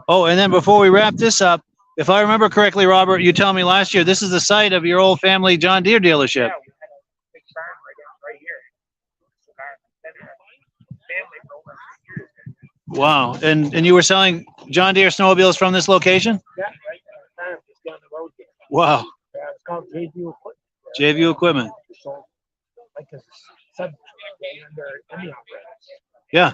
Oh, and then before we wrap this up, if I remember correctly, Robert, you told me last year this is the site of your old family John Deere dealership. Yeah, we had a big barn right here. Family for over 100 years. Wow. And you were selling John Deere snowmobiles from this location? Yeah, right. Farm just down the road here. Wow. Yeah, it's called JVU Equipment. JVU Equipment. So, like a sub under any operator. Yeah.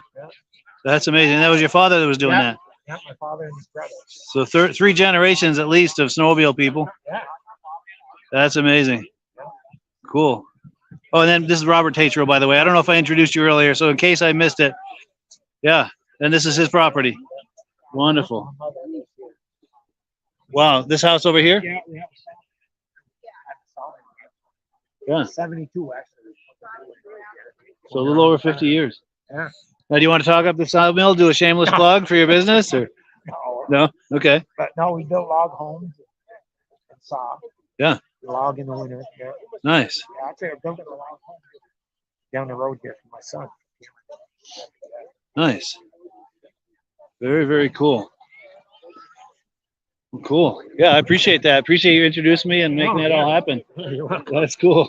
That's amazing. That was your father that was doing that. Yeah, my father and his brother. So three generations at least of snowmobile people. Yeah. That's amazing. Cool. Oh, and then this is Robert Tetreault, by the way. I don't know if I introduced you earlier, so in case I missed it. Yeah. And this is his property. Wonderful. My mother lives here. Wow. This house over here? Yeah, we have a Yeah. 72 actually. So a little over 50 years. Yeah. Now, do you want to talk up the sawmill? Do a shameless plug for your business, or No, no? Okay. but no, we built log homes and saw. Yeah. Log in the winter. Yeah, Nice. actually, I'm building a log home down the road here for my son. Nice. Very, very cool. Cool. Yeah, I appreciate that. I appreciate you introducing me and making that all happen. That's cool.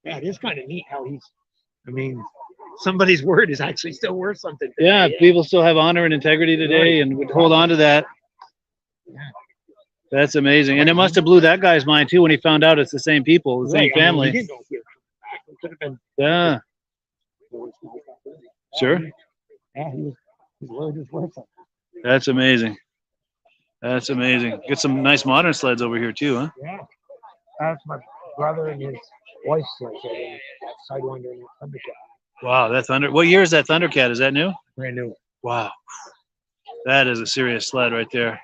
Yeah, it is kind of neat how he's. I mean, somebody's word is actually still worth something. today. Yeah, people still have honor and integrity today and would hold on to that. That's amazing. And it must have blew that guy's mind too when he found out it's the same people, the same Right, I mean, family. he didn't know if he would come back. It could have been. Yeah, sure. Yeah, his word is worth something. That's amazing. That's amazing. Get some nice modern sleds over here too, huh? Yeah, that's my brother and his wife's sled. That Sidewinder and that Thundercat. Wow, that Thunder. What year is that Thundercat? Is that new? Brand new. Wow. That is a serious sled right there.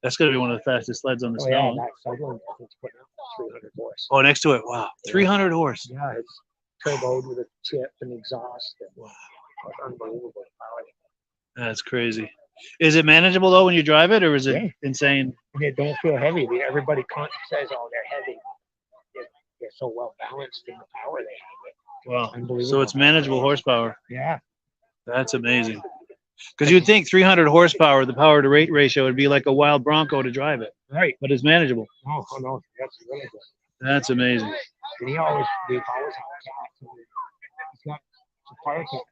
That's going to be one of the fastest sleds on the Oh snow. yeah, huh? that Sidewinder I think, is putting out 300 horse. Oh, next to it. Wow. 300 horse. Yeah, it's turboed with a tip and exhaust. And, wow, it's unbelievable power. That's crazy. Is it manageable though when you drive it, or is it Yeah. insane? And they don't feel heavy. Everybody says, "Oh, they're heavy." They're so well balanced in the power they have. Wow. Unbelievable. So it's manageable horsepower. Yeah. That's amazing. Because you'd think 300 horsepower, the power to rate ratio would be like a wild Bronco to drive it, Right. but it's manageable. Oh no, that's really good. That's amazing. And they've always had cats. He's got some fire cats.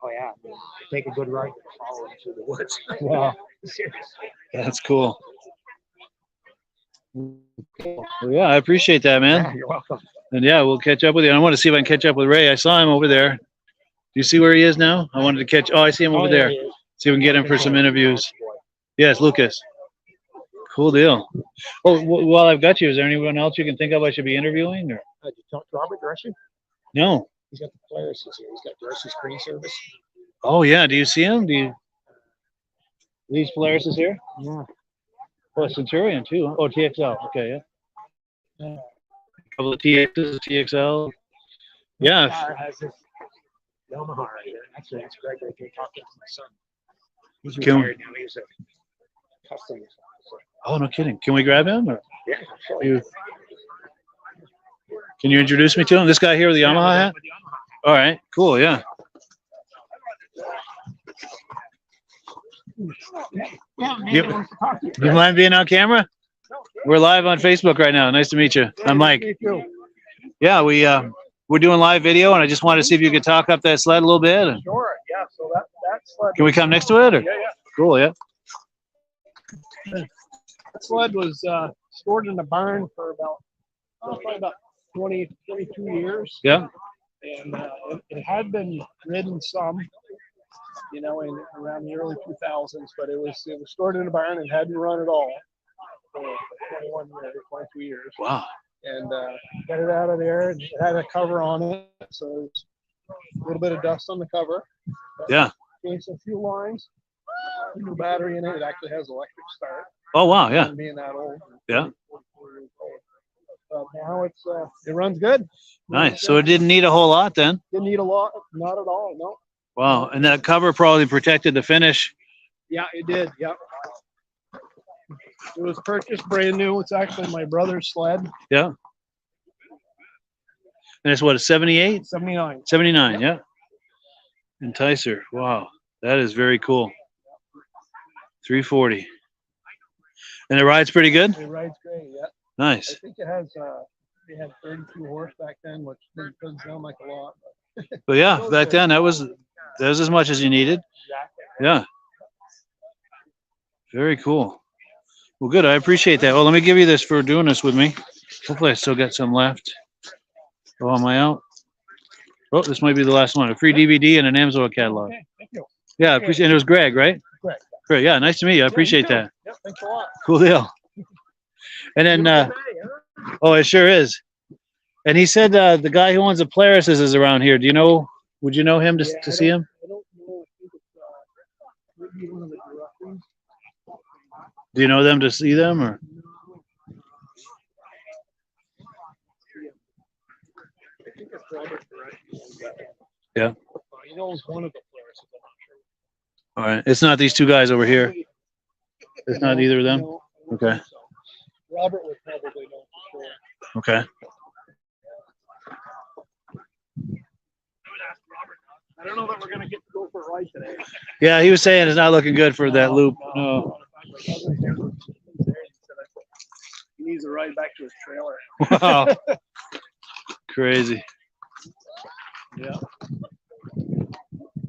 Oh yeah, I mean, take a good ride and follow him through the woods. Wow. Seriously. That's cool. Well, yeah, I appreciate that, man. Yeah, you're welcome. And yeah, we'll catch up with you. I want to see if I can catch up with Ray. I saw him over there. Do you see where he is now? I wanted to catch. Oh, I see him over there. he is. See if we can get him for some interviews. Yes, Lucas. Cool deal. Oh, while I've got you, is there anyone else you can think of I should be interviewing? Or Did you talk to Robert Drescher? no? He's got the Polaris here. He's got Drescher's screen service. Oh yeah. Do you see him? Do you? These Polaris is here. Yeah. Oh, Centurion too. Huh? Oh, TXL. Okay, yeah. A couple of TXs, TXL. Yeah. Car has this Yamaha right here. Actually, that's Greg right there talking to my son. He's Can- retired now. He was a customs officer. Oh, no kidding. Can we grab him? Or Yeah, I'll show you. can you introduce me to him? This guy here with the Yamaha hat? With the Yamaha. All right. Cool. Yeah. Yeah, man, Yep. he wants to talk to you. Do you mind being on camera? We're live on Facebook right now. Nice to meet you. I'm Mike. Me too. Yeah, we're doing live video, and I just wanted to see if you could talk up that sled a little bit. And Sure, yeah, so that sled. can we come next to it? Or? Yeah, Cool. Yeah. that sled was stored in a barn for probably about 20, 22 years. Yeah. And it had been ridden some, in around the early 2000s, but it was stored in a barn and hadn't run at all for 21 years, 22 years. Wow. And got it out of there. And it had a cover on it, so there's a little bit of dust on the cover. Yeah. Changed some fuel lines, new battery in it. It actually has electric start. Oh wow. Yeah. Being that old. Yeah. Now it runs good. Nice. So it didn't need a whole lot then. Didn't need a lot, not at all. No. Wow. And that cover probably protected the finish. Yeah, it did. Yep. It was purchased brand new. It's actually my brother's sled. Yeah. And it's what, a 78? 79. 79. Yeah. Enticer. Wow. That is very cool. 340. And it rides pretty good? It rides great. Yeah. I Nice. think it has. They had 32 horse back then, which doesn't sound like a lot. But yeah, back then that was as much as you needed. Yeah. Very cool. Well, good. I appreciate that. Well, let me give you this for doing this with me. Hopefully I still got some left. Oh, am I out? Oh, this might be the last one. A free DVD and an Amsoil catalog. Okay, thank you. Yeah, I appreciate. And it was Greg, right? Greg. Great. Yeah, nice to meet you. I appreciate you too. that. Yeah, thanks a lot. Cool deal. And then, oh, it sure is. And he said the guy who owns the Polaris is around here. Do you know? Would you know him to see him? I don't know. I think it's maybe one of the directors. Do you know them to see them or? I think it's Robert, right? Yeah. He knows one of the players. I'm not sure. All right. It's not these two guys over here. It's not either of them. No, I don't Okay. think so. Robert would probably know for sure. Okay. I don't know that we're gonna get to go for a ride today. Yeah, he was saying it's not looking good for that loop. No. He needs a ride back to his trailer. Wow. Crazy. Yeah.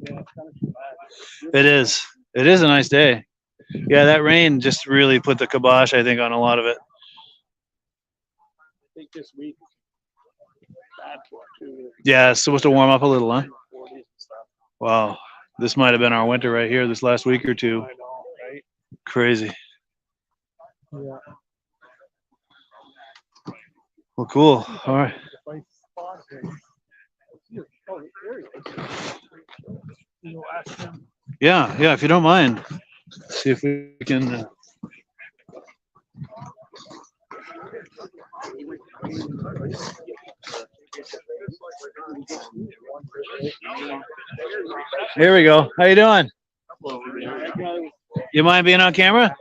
Yeah, it's kind of too bad. It is. It is a nice day. Yeah, that rain just really put the kibosh, I think, on a lot of it. I think this week is bad for it too. Yeah, it's supposed to warm up a little, huh? 40s and stuff. Wow. This might have been our winter right here this last week or two. I know, right? Crazy. Yeah. Well, cool. All right. If I spot him, oh, there he is. You know, ask him. Yeah, yeah, if you don't mind. See if we can. Here we go. How you doing? You mind being on camera?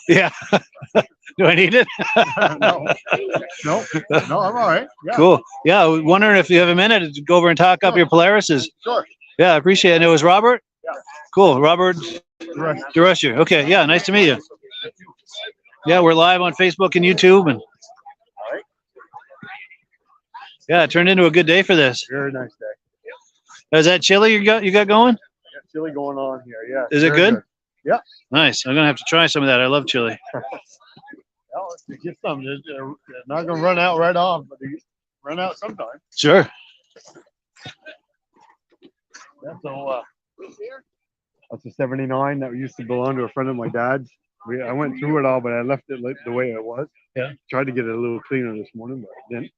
Yeah. Do I need it? No, I'm all right. Yeah, Cool. Yeah, I was wondering if you have a minute to go over and talk up your Polarises. sure. Yeah, I appreciate it. And it was Robert? Yeah. Cool. Robert Right. DeRusher. Okay. Yeah, nice to meet you. Yeah, we're live on Facebook and YouTube. And yeah, it turned into a good day for this. Very nice day. Is that chili you got going? I got chili going on here. Yeah. Is it very good? Yeah. Nice. I'm gonna have to try some of that. I love chili. Well, if you get some, they're not gonna run out right off, but they run out sometime. Sure. Yeah, so that's a 79 that used to belong to a friend of my dad's. I went through it all, but I left it like the way it was. Yeah. Tried to get it a little cleaner this morning, but I didn't.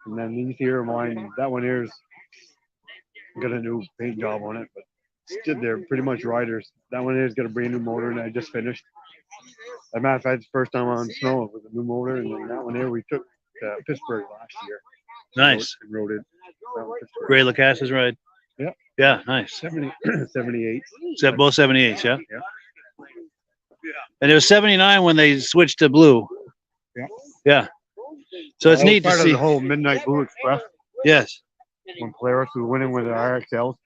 And then these here are mine. That one here's got a new paint job on it, but they're pretty much riders. That one here's got a brand new motor, and I just finished. As a matter of fact, it's the first time on snow with a new motor, and then that one here we took to Pittsburgh last year. Nice. Rode it. around Pittsburgh. Ray Lacaste's ride. Yeah. Yeah, nice. 78. Both 78s, yeah? Yeah. And it was 79 when they switched to blue. Yeah. Yeah. So it's I was neat to part of see. the whole Midnight Blue Express. Yes. When Polaris was winning with the RXLs,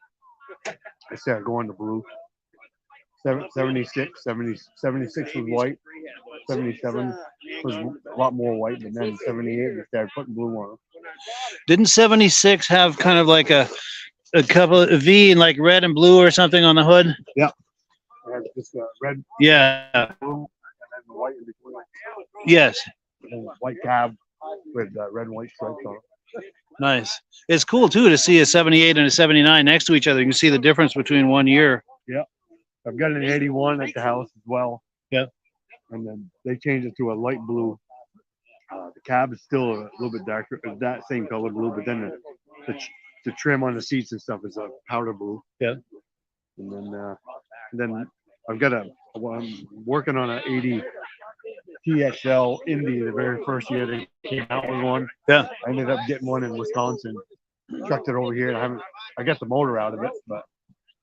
I started going to blue. 76 was white. 77 was a lot more white, but then 78 we started putting blue on them. Didn't 76 have kind of like a couple of V in like red and blue or something on the hood? I had just red, Yeah. blue, and then the white in between. Yes. And white cab with red and white stripes on it. Nice. It's cool too to see a 78 and a 79 next to each other. You can see the difference between 1 year. I've got an 81 at the house as well. Yeah. And then they changed it to a light blue. The cab is still a little bit darker, that same color blue, but then the trim on the seats and stuff is a powder blue. Yeah. And then I've got I'm working on an 80 TXL Indy the very first year they came out with one. Yeah. I ended up getting one in Wisconsin, trucked it over here. And I got the motor out of it, but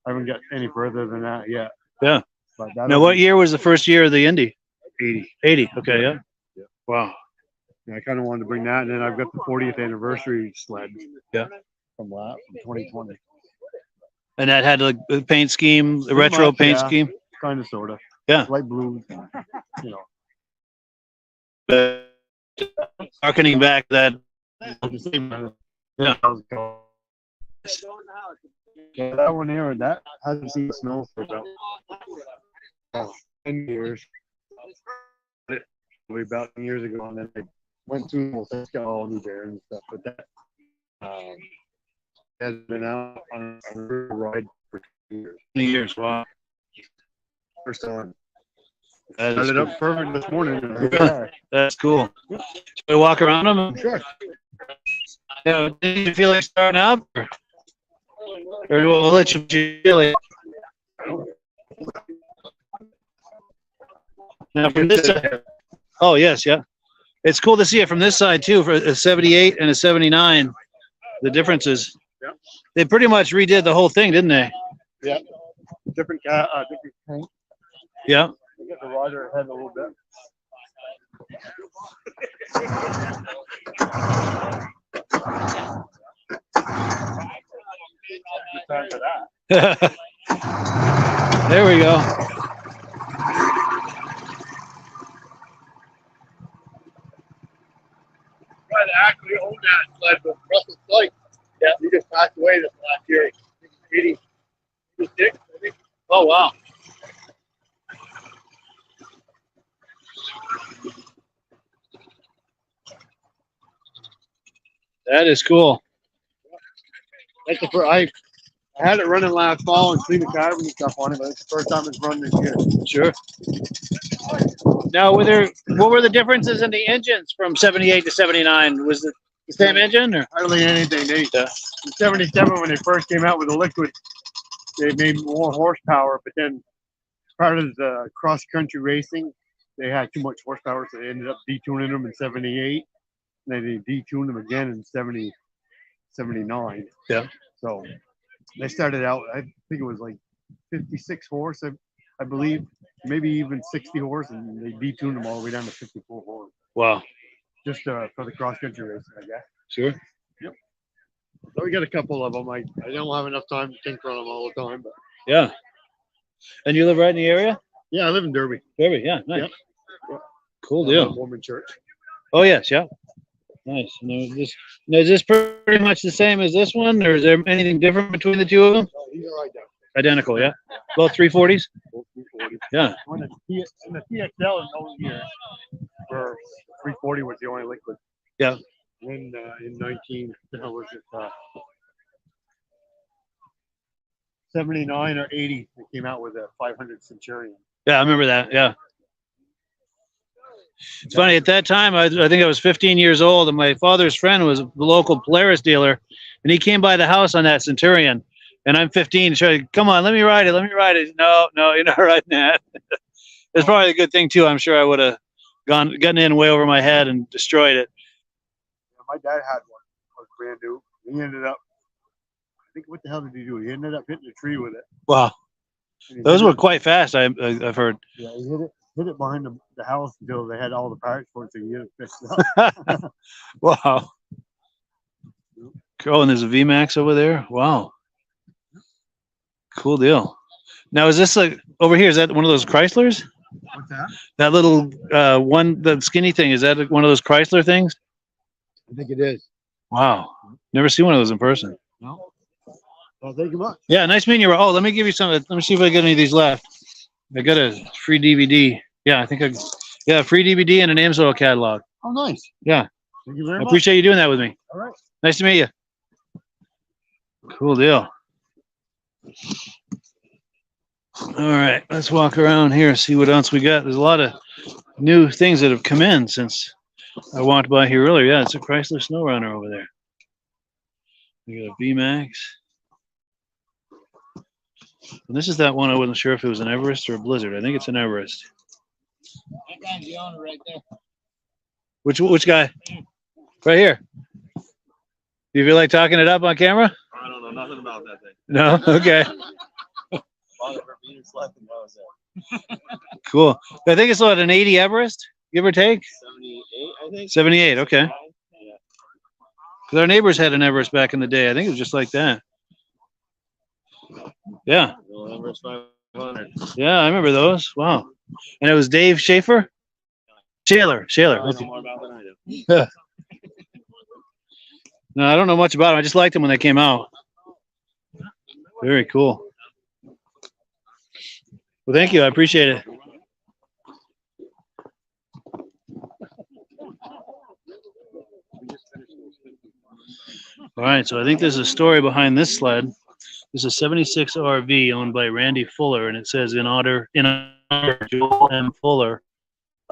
I haven't got any further than that yet. Yeah. But Now, what year was the first year of the Indy? 80. 80. Okay. Yeah. Yeah. Wow. Yeah, I kind of wanted to bring that, and then I've got the 40th anniversary sled. Yeah. From 2020. And that had like the paint scheme, the Pretty retro much, paint yeah. scheme. Kind of, sort of. Yeah. Light blue. You know. Harkening back that. Yeah. Yeah, that one here, that hasn't seen snow for about 10 years. Way about 10 years ago, and then I went through it's got all new bearings and stuff, but that has been out on a ride for 2 years. 20 years. Wow. First time. That is Started cool. up perfect this morning. That's cool. Should we walk around them? Sure. Yeah. Did you feel like starting up? Or we'll let you feel it. Now from this side. Oh, yes. Yeah. It's cool to see it from this side too, for a 78 and a 79. The differences. Yeah. They pretty much redid the whole thing, didn't they? Yeah. Different paint. Yeah. We get the rider ahead a little bit. Good time for that. There we go. Tried to actually own that sled with Russell Sykes. Yeah. He just passed away this last year. 86, I think. Oh, wow. That is cool. That's the first, I had it running last fall and cleaned the carbon and stuff on it, but it's the first time it's run this year. Sure. Now, what were the differences in the engines from 78 to 79? Was it the same engine or? Hardly anything. They, in 77, when they first came out with the liquid, they made more horsepower, but then part of the cross-country racing, they had too much horsepower, so they ended up detuning them in 78. And then they detuned them again in 79. Yeah. So they started out, I think it was like 56 horse, I believe, maybe even 60 horse, and they detuned them all the way down to 54 horse. Wow. Just for the cross-country racing, I guess. Sure. Yep. So we got a couple of them. I don't have enough time to tinker on them all the time, but Yeah. And you live right in the area? yeah, I live in Derby. Derby, yeah. Nice. Yep. Cool I'm at deal. Mormon Church. Oh, yes, yeah. Nice. Now, is this pretty much the same as this one, or is there anything different between the two of them? Oh, these are right down. Identical, yeah. Both 340s? Both 340. Yeah. When the TXL in those years, for 340 was the only liquid. Yeah. When in 19, how was it? 79 or 80, they came out with a 500 Centurion. Yeah, I remember that. Yeah. It's funny, at that time, I think I was 15 years old, and my father's friend was a local Polaris dealer, and he came by the house on that Centurion, and I'm 15. So, come on, let me ride it. Let me ride it. No, you're not riding that. It's probably a good thing, too. I'm sure I would have gotten in way over my head and destroyed it. Yeah, my dad had one. It was brand new. He ended up, I think, what the hell did he do? He ended up hitting a tree with it. Wow. And he Those hit were it- quite fast, I've heard. Yeah, he hit it behind the house until they had all the parts for it to get it fixed up. Wow. Oh, and there's a VMAX over there. Wow. Cool deal. Now, is this like over here? Is that one of those Chryslers? What's that? That little one, the skinny thing, is that one of those Chrysler things? I think it is. Wow. Never seen one of those in person. No. Well, thank you much. Yeah, nice meeting you. Oh, let me give you some. Let me see if I get any of these left. I got a free DVD. Yeah, I think a free DVD and an Amsoil catalog. Oh, nice. Yeah. Thank you very I much. appreciate you doing that with me. All right. Nice to meet you. Cool deal. All right, let's walk around here and see what else we got. There's a lot of new things that have come in since I walked by here earlier. Yeah, it's a Chrysler SnowRunner over there. We got a VMAX. And this is that one I wasn't sure if it was an Everest or a Blizzard. I think it's an Everest. That guy's the owner right there. Which guy? Right here. Do you feel like talking it up on camera? I don't know nothing about that thing. No? Okay. Cool. I think it's what, an 80 Everest, give or take? 78, I think. 78, okay. Because our neighbors had an Everest back in the day. I think it was just like that. Yeah. Everest 500. Yeah, I remember those. Wow. And it was Dave Schaefer? Shaler. I know Okay. more about than I do. No, I don't know much about them. I just liked them when they came out. Very cool. Well, thank you. I appreciate it. All right, so I think there's a story behind this sled. This is a 76 RV owned by Randy Fuller, and it says in honor of Joel M. Fuller,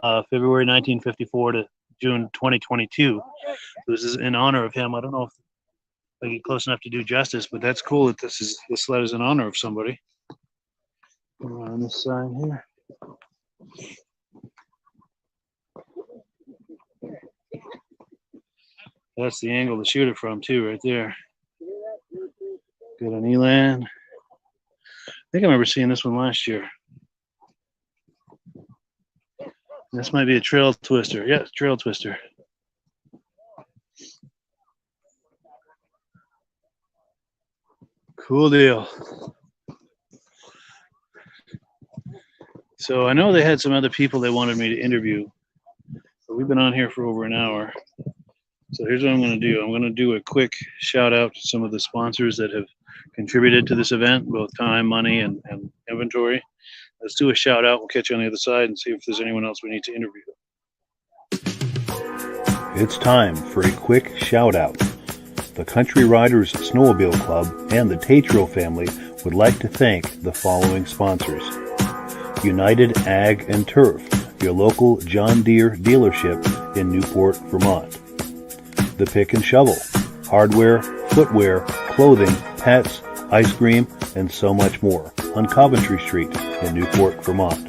February 1954 to June 2022. This is in honor of him. I don't know if I get close enough to do justice, but that's cool that this sled is in honor of somebody. Come on this side here. That's the angle to shoot it from too, right there. Good on Elan. I think I remember seeing this one last year. This might be a trail twister. Yeah, trail twister. Cool deal. So I know they had some other people they wanted me to interview, but we've been on here for over an hour. So here's what I'm going to do. I'm going to do a quick shout out to some of the sponsors that have contributed to this event, both time, money, and inventory. Let's do a shout out. We'll catch you on the other side and see if there's anyone else we need to interview. It's time for a quick shout out. The Country Riders Snowmobile Club and the Tetreault family would like to thank the following sponsors. United Ag and Turf, your local John Deere dealership in Newport, Vermont. The Pick and Shovel, hardware, footwear, clothing, pets, ice cream, and so much more on Coventry Street in Newport, Vermont.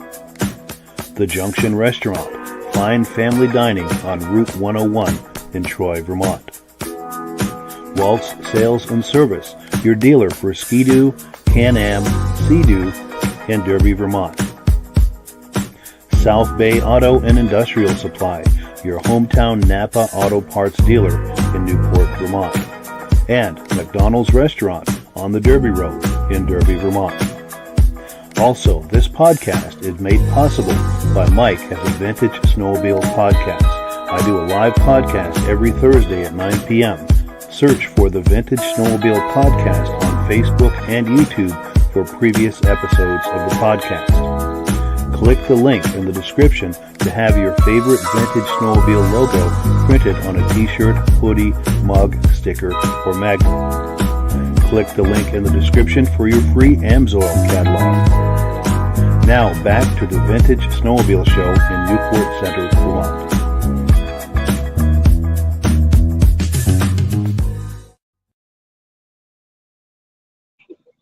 The Junction Restaurant, fine family dining on Route 101 in Troy, Vermont. Waltz Sales and Service, your dealer for Ski-Doo, Can-Am, Sea-Doo, and Derby, Vermont. South Bay Auto and Industrial Supply, your hometown Napa Auto Parts dealer in Newport, Vermont. And McDonald's Restaurant on the Derby Road in Derby, Vermont. Also, this podcast is made possible by Mike at the Vintage Snowmobile Podcast. I do a live podcast every Thursday at 9 p.m. Search for the Vintage Snowmobile Podcast on Facebook and YouTube for previous episodes of the podcast. Click the link in the description to have your favorite Vintage Snowmobile logo printed on a t-shirt, hoodie, mug, sticker, or magnet. Click the link in the description for your free Amsoil catalog. Now back to the Vintage Snowmobile Show in Newport Center, Vermont.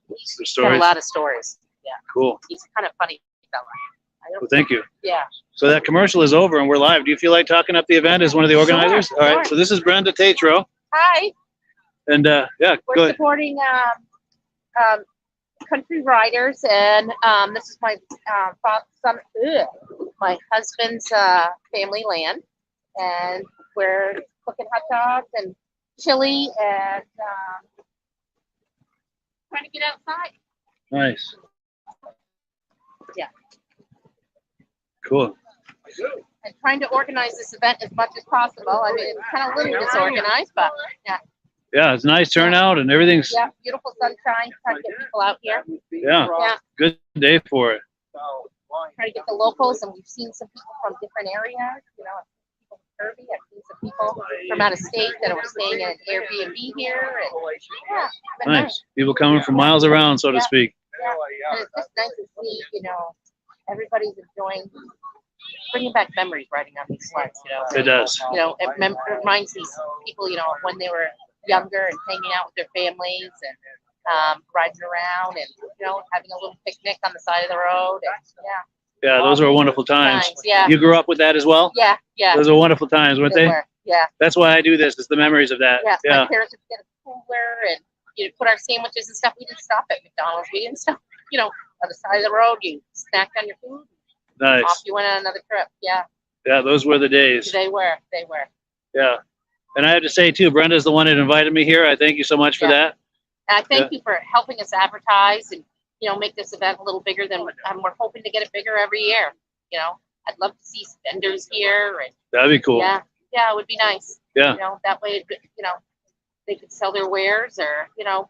The Got a stories. lot of stories. Yeah, Cool. he's kind of funny fella. Well, thank you. Yeah. So that commercial is over and we're live. Do you feel like talking up the event as one of the organizers? Sure, All right. sure. So this is Brenda Tetreault. Hi. And yeah, We're go ahead. supporting Country Riders, and this is my my husband's family land, and we're cooking hot dogs and chili and trying to get outside. Nice. Yeah. Cool. And trying to organize this event as much as possible. I mean, it's kind of a little disorganized, but yeah. Yeah, it's nice turnout and everything's, Yeah, beautiful sunshine, trying to get people out here. yeah, Yeah, good day for it. trying to get the locals, and we've seen some people from different areas, you know, people from Kirby, I've seen some people from out of state that were staying in an Airbnb here, and yeah, it's been Nice. People coming from miles around, so to Yeah. speak. Yeah. And it's just nice to see, you know, everybody's enjoying, bringing back memories riding on these sleds, you know. It does. You know, it reminds these people, you know, when they were younger and hanging out with their families and riding around and, you know, having a little picnic on the side of the road. And, yeah. Yeah, those were wonderful times. Yeah. You grew up with that as well? Yeah. Yeah. Those are wonderful times, weren't they? were. Yeah. That's why I do this. It's the memories of that. Yeah. Yeah. My parents would get a cooler and you put our sandwiches and stuff. We didn't stop at McDonald's. We didn't stop, you know, on the side of the road. You snacked on your food. Off Nice. you went on another trip. Yeah. Yeah, those were the days. They were. They were. Yeah. And I have to say too, Brenda's the one that invited me here. I thank you so much for Yeah. that. And I thank you for helping us advertise and, you know, make this event a little bigger than, and we're hoping to get it bigger every year. You know, I'd love to see vendors here and That'd be cool. yeah, it would be nice. Yeah. You know, that way, you know, they could sell their wares or, you know,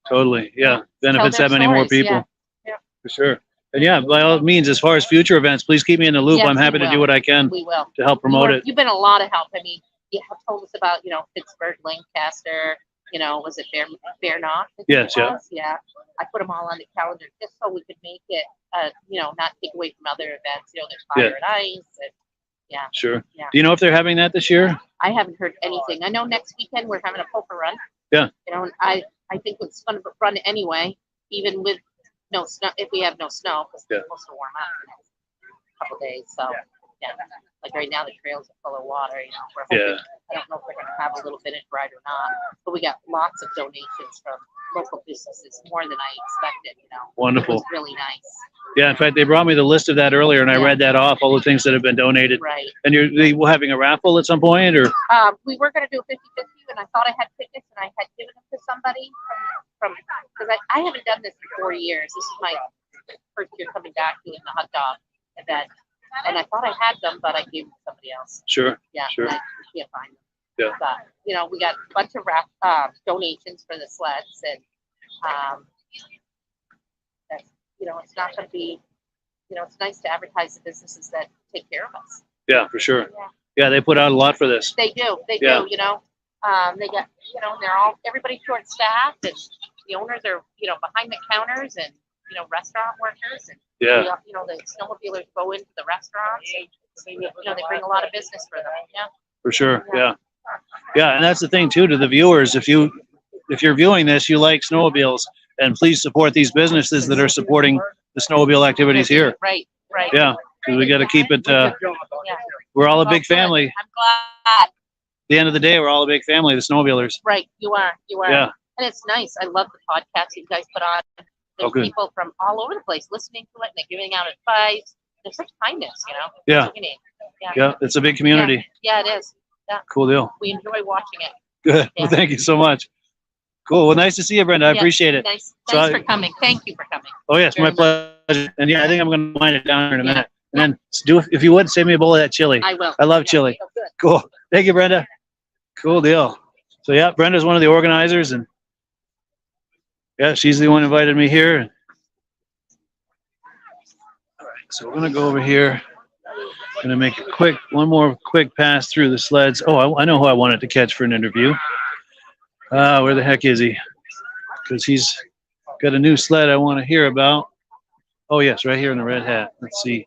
Totally. Yeah. tell Benefits their that many more stories. people. Yeah. For sure. And yeah, by all means, as far as future events, please keep me in the loop. Yes, I'm happy we to do will. what I can We will. to help promote it. You've been a lot of help. I mean, you have told us about, you know, Pittsburgh, Lancaster, you know, was it Vermont? Yes, yeah. Yeah. I put them all on the calendar just so we could make it, you know, not take away from other events. You know, there's Fire and Ice. And, yeah. Sure. Yeah. Do you know if they're having that this year? I haven't heard anything. I know next weekend we're having a poker run. Yeah. You know, and I think it's going to run anyway, even with no snow, if we have no snow, because Yeah. it's supposed to warm up in the next couple days. So, Yeah. Like right now, the trails are full of water. You know, we're Yeah. hoping, I don't know if we're going to have a little vintage ride or not, but we got lots of donations from local businesses, more than I expected. You know, Wonderful. It was really nice. Yeah, in fact, they brought me the list of that earlier, and I Yeah. read that off, all the things that have been donated. Right. And they were having a raffle at some point, or? We were going to do a 50-50, and I thought I had tickets, and I had given them to somebody from because I haven't done this in 4 years. This is my first year coming back doing the hot dog event, and I thought I had them, but I gave them to somebody else. Sure. Yeah, Sure. and I can't find them. Yeah. But you know, we got a bunch of donations for the sleds, and that's, you know, it's not going to be, you know, it's nice to advertise the businesses that take care of us. Yeah, for sure. Yeah. Yeah, they put out a lot for this. They do. They Yeah. do. You know, they got, you know, everybody's short staffed, and the owners are, you know, behind the counters, and you know, restaurant workers, and Yeah. you know, the snowmobilers go into the restaurants, and you know, they bring a lot of business for them. Yeah. For sure. Yeah. Yeah, and that's the thing too, to the viewers. If you're viewing this, you like snowmobiles, and please support these businesses that are supporting the snowmobile activities here. Right. Right. Yeah, because we got to keep it. Yeah. We're all a Well, big good. family. I'm glad. At the end of the day, we're all a big family, the snowmobilers. Right. You are. You are. Yeah. And it's nice. I love the podcast you guys put on. There's good. people from all over the place listening to it, and they're giving out advice. There's such kindness, you know. Yeah. That's what you need. Yeah. Yeah, it's a big community. Yeah, it is. Yeah. Cool deal. We enjoy watching it. Good. Yeah. Well, thank you so much. Cool. Well, nice to see you, Brenda. I Yeah, appreciate it. Nice. So Thanks I- for coming. Thank you for coming. Oh, yes, my Very pleasure. And yeah, I think I'm going to wind it down here in a Yeah. minute. And then if you would, save me a bowl of that chili. I will. I love Yeah. chili. Oh, good. Cool. Thank you, Brenda. Cool deal. So yeah, Brenda's one of the organizers, and yeah, she's the one who invited me here. All right, so we're gonna go over here. Gonna make one more quick pass through the sleds. Oh, I know who I wanted to catch for an interview. Where the heck is he? Because he's got a new sled I want to hear about. Oh yes, right here in the red hat. Let's see.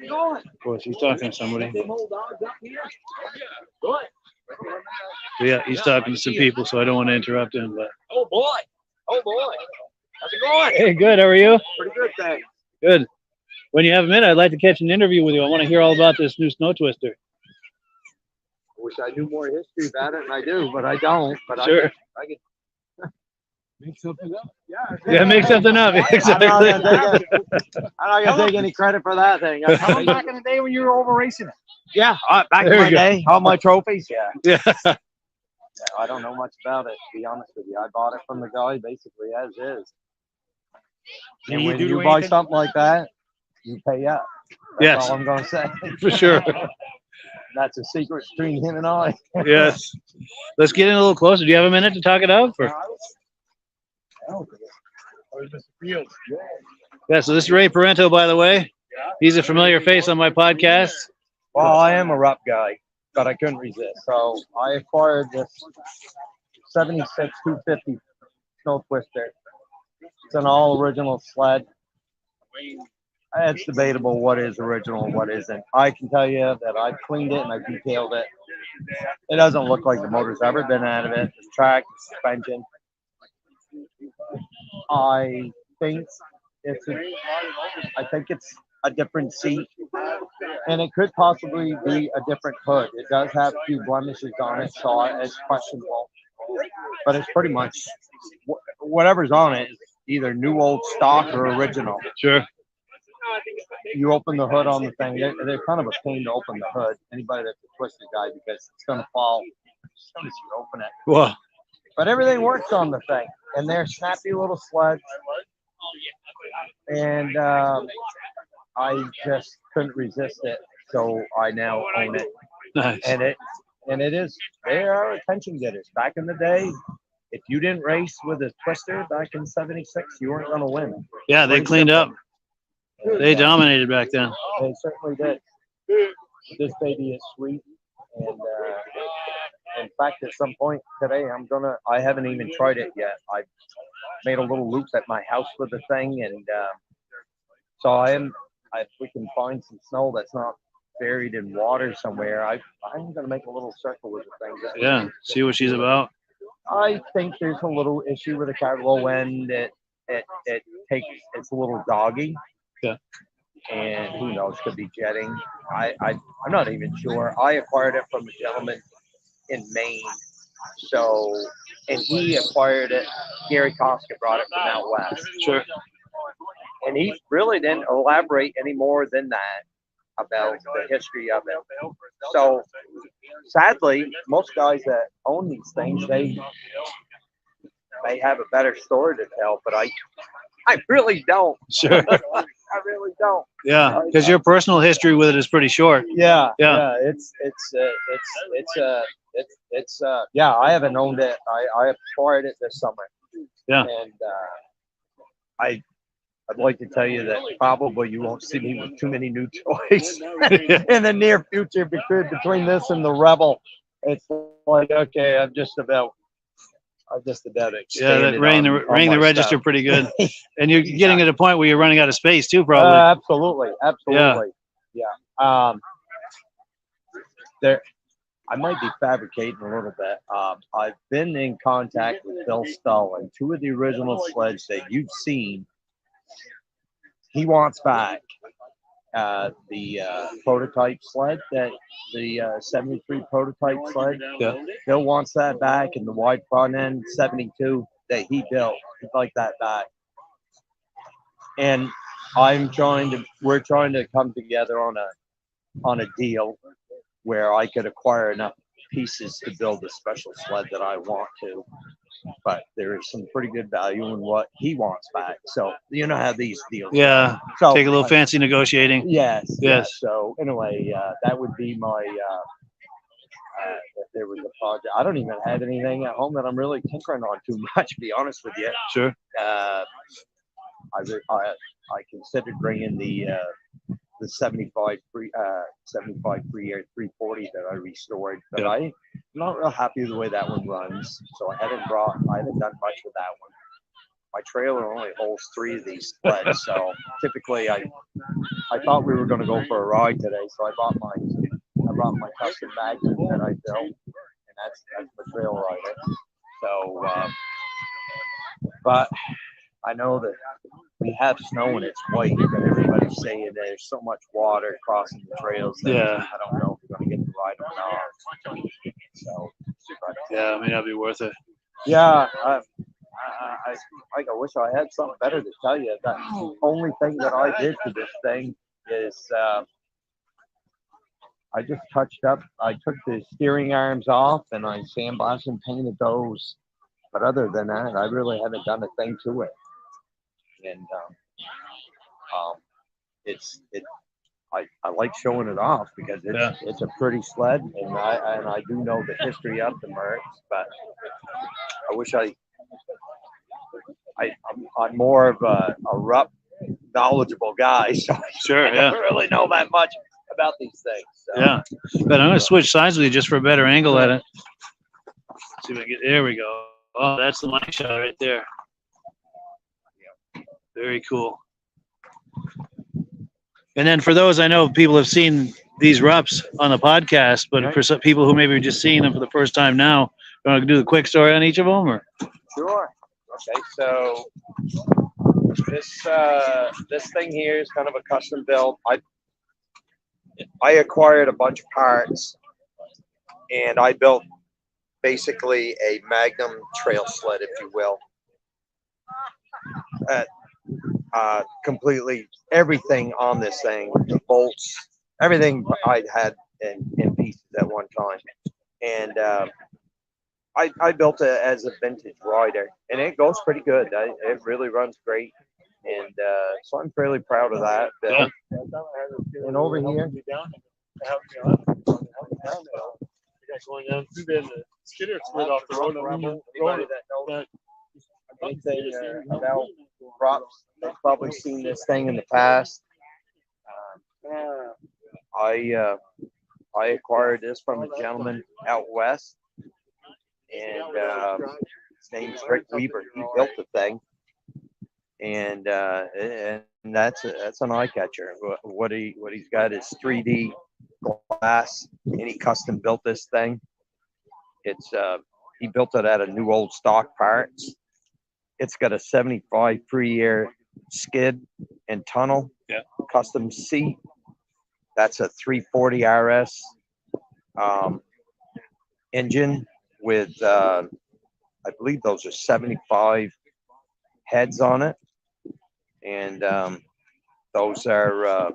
Of course, he's talking to somebody. Yeah, he's talking to some people, so I don't want to interrupt him. But Oh boy. How's it going? hey, good. How are you? Pretty good, thanks. Good. When you have a minute, I'd like to catch an interview with you. I want to hear all about this new snow twister. I wish I knew more history about it, and I do, but I don't. But Sure. I could make something up. Yeah, make something up. Exactly. I'm not gonna take any credit for that thing. Back in the day when you were over racing it. Yeah, back There in we my go. day, all my trophies. Yeah. Yeah. I don't know much about it, to be honest with you. I bought it from the guy basically as is. Can And you when do you buy anything? something like that, you pay up. That's Yes. all I'm gonna say. For sure. That's a secret between him and I. Yes. Let's get in a little closer. Do you have a minute to talk it out? Or? Yeah, so this is Ray Parento, by the way. He's a familiar face on my podcast. Well, I am a rough guy, but I couldn't resist. So I acquired this 76 250 snow twister. It's an all original sled. It's debatable what is original and what isn't. I can tell you that I cleaned it and I detailed it. It doesn't look like the motor's ever been out of it. The track, the suspension. I think it's a different seat, and it could possibly be a different hood. It does have a few blemishes on it, so it's questionable. But it's pretty much whatever's on it is either new old stock or original. Sure. You open the hood on the thing, they're kind of a pain to open the hood. Anybody that's a twisted guy, because it's going to fall as soon as you open it. Whoa. But everything works on the thing, and they're snappy little sleds. And I just couldn't resist it, so I now own it. Nice. And it is, they are attention getters. Back in the day, if you didn't race with a twister back in '76, you weren't going to win. Yeah, they cleaned up. They dominated back then. They certainly did. This baby is sweet, and in fact, at some point today, I haven't even tried it yet. I made a little loop at my house with the thing, and so if we can find some snow that's not buried in water somewhere, I'm going to make a little circle with the thing. Yeah, see what she's about. I think there's a little issue with the low end. It it's a little doggy. Yeah. And who knows, could be jetting. I'm not even sure. I acquired it from a gentleman in Maine. So, and he acquired it. Gary Koska brought it from out west. Sure. And he really didn't elaborate any more than that about the history of it. So, sadly, most guys that own these things, they have a better story to tell, but I really don't. Sure. I really don't. Yeah, because your personal history with it is pretty short. Yeah. I haven't owned it. I acquired it this summer. Yeah. And I'd like to tell you that probably you won't see me with too many new toys in the near future between this and the Rebel. It's like, okay, I'm just about Yeah, that rang the register stuff. pretty good. And you're getting at a point where you're running out of space too, probably. Absolutely. Yeah. I might be fabricating a little bit. I've been in contact with Bill Stull, and two of the original sleds that you've seen, he wants back. The prototype sled, that the 73 prototype sled. Yeah. Bill wants that back, and the wide front end 72 that he built. He'd like that back. And we're trying to come together on a deal where I could acquire enough pieces to build a special sled that I want to. But there is some pretty good value in what he wants back. So you know how these deals. Yeah. So Take a little fancy negotiating. Yes. Yes. So anyway, that would be my. If there was a project, I don't even have anything at home that I'm really tinkering on too much. To be honest with you. Sure. I considered bringing the 75 free year 340 that I restored, but Yeah. I'm not real happy with the way that one runs. So I haven't done much with that one. My trailer only holds 3 of these sleds, so typically I thought we were going to go for a ride today, so I brought my custom magnet that I built, and that's the trail rider. So, but I know that we have snow and it's white, but everybody's saying there's so much water crossing the trails that Yeah. I don't know if we're going to get the ride or not. So, but, Yeah, it may not be worth it. yeah, I wish I had something better to tell you. The only thing that I did to this thing is I just touched up. I took the steering arms off and I sandblasted and painted those. But other than that, I really haven't done a thing to it. And I like showing it off because it's a pretty sled, and I do know the history of the Mercs, but I wish I'm more of a rough, knowledgeable guy, so Sure, I yeah. don't really know that much about these things. So. Yeah. But I'm going to switch sides with you just for a better angle at it. See if I can get, there we go. Oh, that's the money shot right there. Very cool. And then for those, I know people have seen these Rups on the podcast, but for some people who maybe are just seeing them for the first time now, you want to do the quick story on each of them? Or? Sure. Okay, so this thing here is kind of a custom build. I acquired a bunch of parts, and I built basically a Magnum trail sled, if you will. Completely everything on this thing, the bolts, everything I'd had in pieces at one time, and I built it as a vintage rider, and it goes pretty good. It really runs great, and so I'm fairly proud of that. Yeah. And over here, going down through there, the skidder slid off the road. anybody that knows anything about props, they've probably seen this thing in the past. I acquired this from a gentleman out west, and his name's Rick Weaver. He built the thing, and that's an eye catcher. What he's got is 3D glass, and he custom built this thing. It's he built it out of new old stock parts. It's got a 75 free air skid and tunnel. Yeah. Custom seat. That's a 340 RS engine with, I believe those are 75 heads on it. And those are,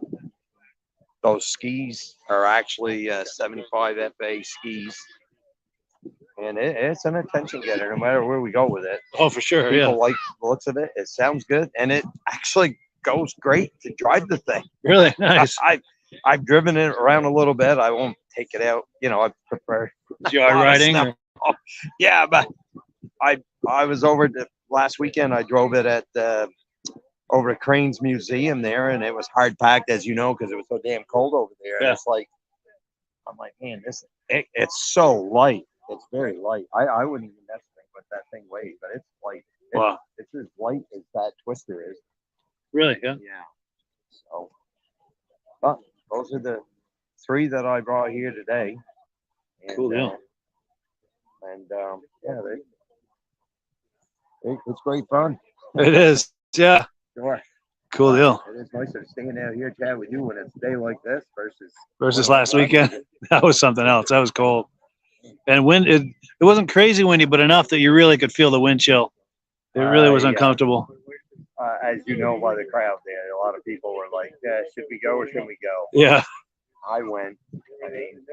those skis are actually 75 FA skis. And it's an attention getter no matter where we go with it. Oh, for sure. People Yeah. like the looks of it. It sounds good. And it actually goes great to drive the thing. Really nice. I've driven it around a little bit. I won't take it out. You know, I prefer Yard riding. snow. or- Yeah, but I was over last weekend. I drove it at over at Crane's Museum there, and it was hard packed, as you know, because it was so damn cold over there. And Yeah. it's like, I'm like, man, it's so light. It's very light. I wouldn't even estimate what that thing weighs, but it's light. Wow. It's as light as that twister is. Really? Yeah. Yeah. So, but those are the 3 that I brought here today. And, Cool deal. Yeah, it's great fun. It is. Yeah. Sure. Cool deal. It is nicer staying out here chat with you when it's a day like this Versus last weekend. That was something else. That was cold. And wind, it wasn't crazy windy, but enough that you really could feel the wind chill. It really was Yeah. uncomfortable. As you know by the crowd there, a lot of people were like, should we go or should we go? Yeah. I went. I mean,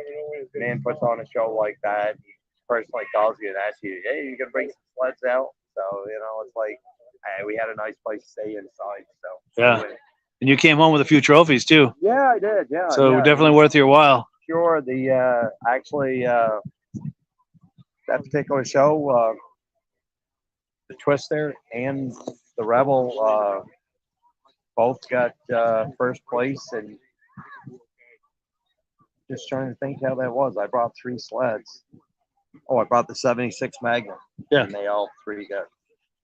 man puts on a show like that. He personally calls you and asks you, hey, you gonna bring some sleds out? So, you know, it's like, hey, we had a nice place to stay inside. So Yeah. And you came home with a few trophies too. Yeah, I did. Yeah. So yeah. definitely worth your while. Sure. The actually that particular show, the Twister and the Rebel both got first place, and just trying to think how that was. I brought 3 sleds. Oh, I brought the 76 Magnum. Yeah. And they all 3 got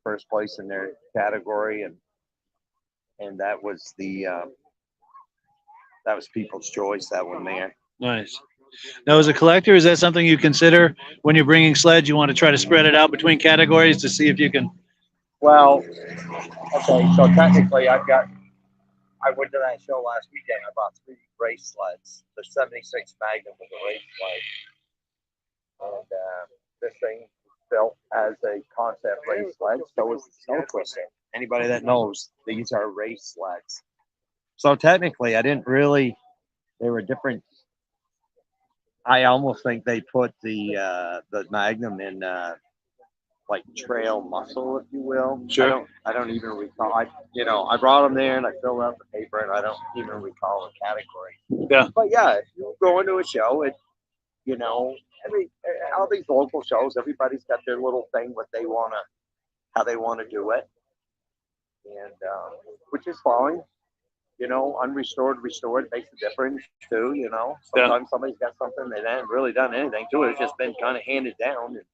first place in their category, and that was the that was People's Choice, that one there. Nice. Now, as a collector, is that something you consider when you're bringing sleds? You want to try to spread it out between categories to see if you can. Well, okay, so technically I went to that show last weekend. I bought 3 race sleds. The 76 Magnum was a race sled. And this thing built as a concept race sled. So is the Snow Twister. Anybody that knows, these are race sleds. So technically, I didn't really, they were different. I almost think they put the Magnum in like trail muscle, if you will. Sure. I don't even recall. I brought them there and I filled out the paper, and I don't even recall the category. Yeah. But yeah, if you go into a show, all these local shows, everybody's got their little thing, how they wanna do it, and which is fine. Unrestored, restored makes a difference too. Sometimes somebody's got something they haven't really done anything to it. It's just been kind of handed down. And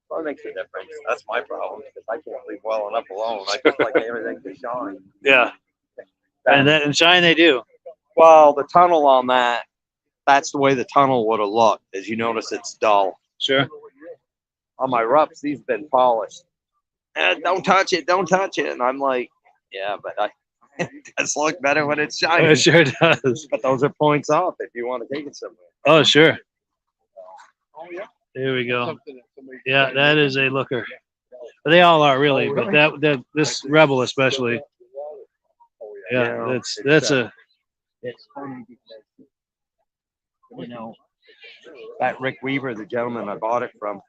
so it makes a difference. That's my problem, because I can't leave well enough alone. I just like everything to shine. Yeah. And shine they do. Well, the tunnel on that's the way the tunnel would have looked. As you notice, it's dull. Sure. On my roughs, these have been polished. Don't touch it. Don't touch it. And I'm like, yeah, but it does look better when it's shiny. It sure does. But those are points off if you want to take it somewhere. Oh, sure. Oh, yeah. There we go. Something that somebody- Yeah, that is a looker. They all are really, but this Rebel especially. Yeah, that's a. It's funny because, that Rick Weaver, the gentleman I bought it from,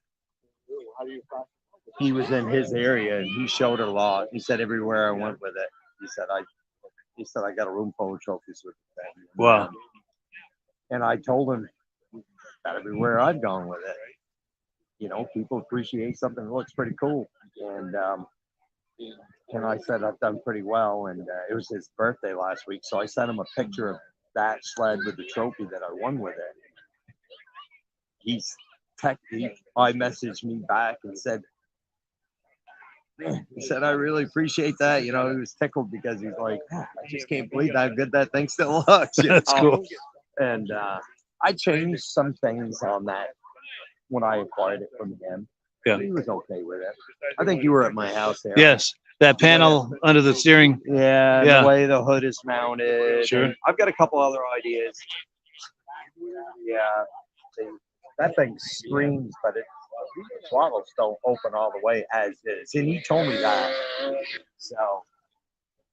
he was in his area and he showed it a lot. He said everywhere I went with it, he said I got a room full of trophies with the thing. Wow. And I told him that everywhere I've gone with it, people appreciate something that looks pretty cool. And I said I've done pretty well. And it was his birthday last week, so I sent him a picture of that sled with the trophy that I won with it. He messaged me back and said, I really appreciate that. He was tickled because he's like, I just can't believe how good that thing still looks. That's cool. And I changed some things on that when I acquired it from him. Yeah. He was okay with it. I think you were at my house there. Yes. that panel under the steering. Yeah, Yeah. the way the hood is mounted. Sure. And I've got a couple other ideas. Yeah, that thing screams, but the throttles don't open all the way as is, and he told me that. So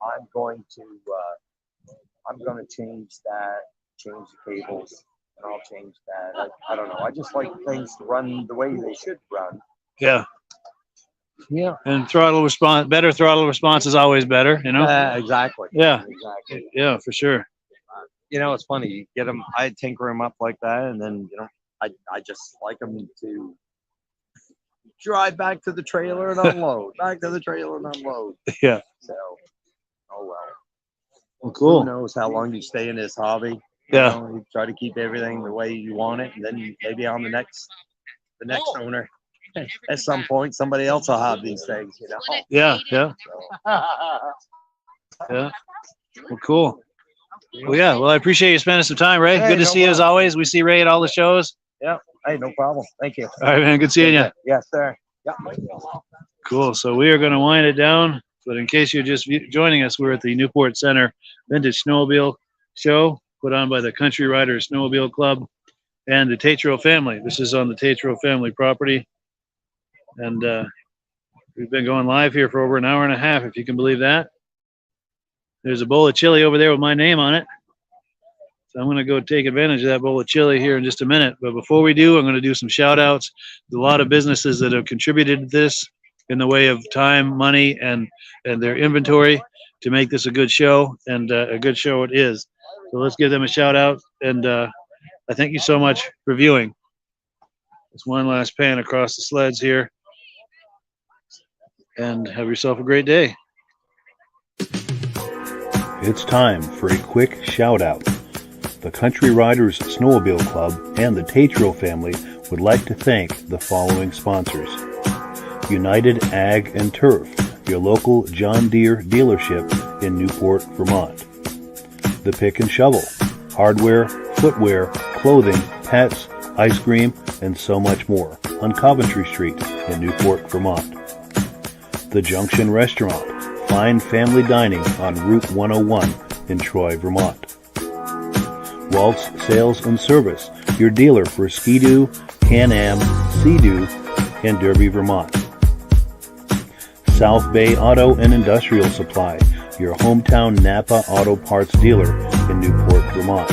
I'm going to change that, change the cables, and I'll change that. I don't know. I just like things to run the way they should run. Yeah. Yeah. And better throttle response is always better, you know? Exactly. Yeah. Exactly. Yeah, for sure. You know, it's funny. You get them. I tinker them up like that, and then I just like them to drive back to the trailer and unload. Back to the trailer and unload. Yeah. So, oh well. Well, cool. Who knows how long you stay in this hobby? Yeah. You try to keep everything the way you want it, and then maybe on the next owner, at some point, somebody else will have these things. You know. Yeah. Yeah. So, Yeah. Well, cool. Well, yeah. Well, I appreciate you spending some time, Ray. Hey, Good to no see you as always. We see Ray at all the shows. yeah. Hey, no problem. Thank you. All right, man. Good seeing you. Yes, sir. Yeah. Cool. So we are going to wind it down. But in case you're just joining us, we're at the Newport Center Vintage Snowmobile Show put on by the Country Riders Snowmobile Club and the Tetreault family. This is on the Tetreault family property. And we've been going live here for over an hour and a half, if you can believe that. There's a bowl of chili over there with my name on it. So I'm going to go take advantage of that bowl of chili here in just a minute. But before we do, I'm going to do some shout outs. There's a lot of businesses that have contributed to this in the way of time, money, and their inventory to make this a good show, and a good show it is. So let's give them a shout out, and I thank you so much for viewing. It's one last pan across the sleds here, and have yourself a great day. It's time for a quick shout out. The Country Riders Snowmobile Club and the Tetreault family would like to thank the following sponsors. United Ag and Turf, your local John Deere dealership in Newport, Vermont. The Pick and Shovel, hardware, footwear, clothing, pets, ice cream, and so much more on Coventry Street in Newport, Vermont. The Junction Restaurant, fine family dining on Route 101 in Troy, Vermont. Waltz Sales and Service, your dealer for Ski-Doo, Can-Am, Sea-Doo, and Derby, Vermont. South Bay Auto and Industrial Supply, your hometown Napa Auto Parts dealer in Newport, Vermont.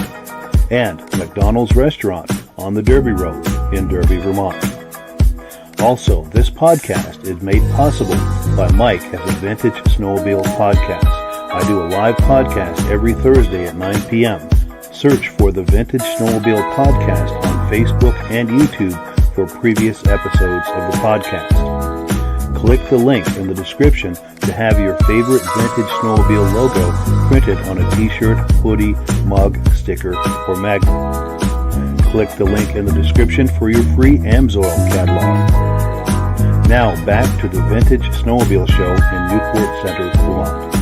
And McDonald's Restaurant on the Derby Road in Derby, Vermont. Also, this podcast is made possible by Mike at the Vintage Snowmobile Podcast. I do a live podcast every Thursday at 9 p.m. Search for the Vintage Snowmobile Podcast on Facebook and YouTube for previous episodes of the podcast. Click the link in the description to have your favorite Vintage Snowmobile logo printed on a t-shirt, hoodie, mug, sticker, or magnet. Click the link in the description for your free Amsoil catalog. Now back to the Vintage Snowmobile Show in Newport Center, Vermont.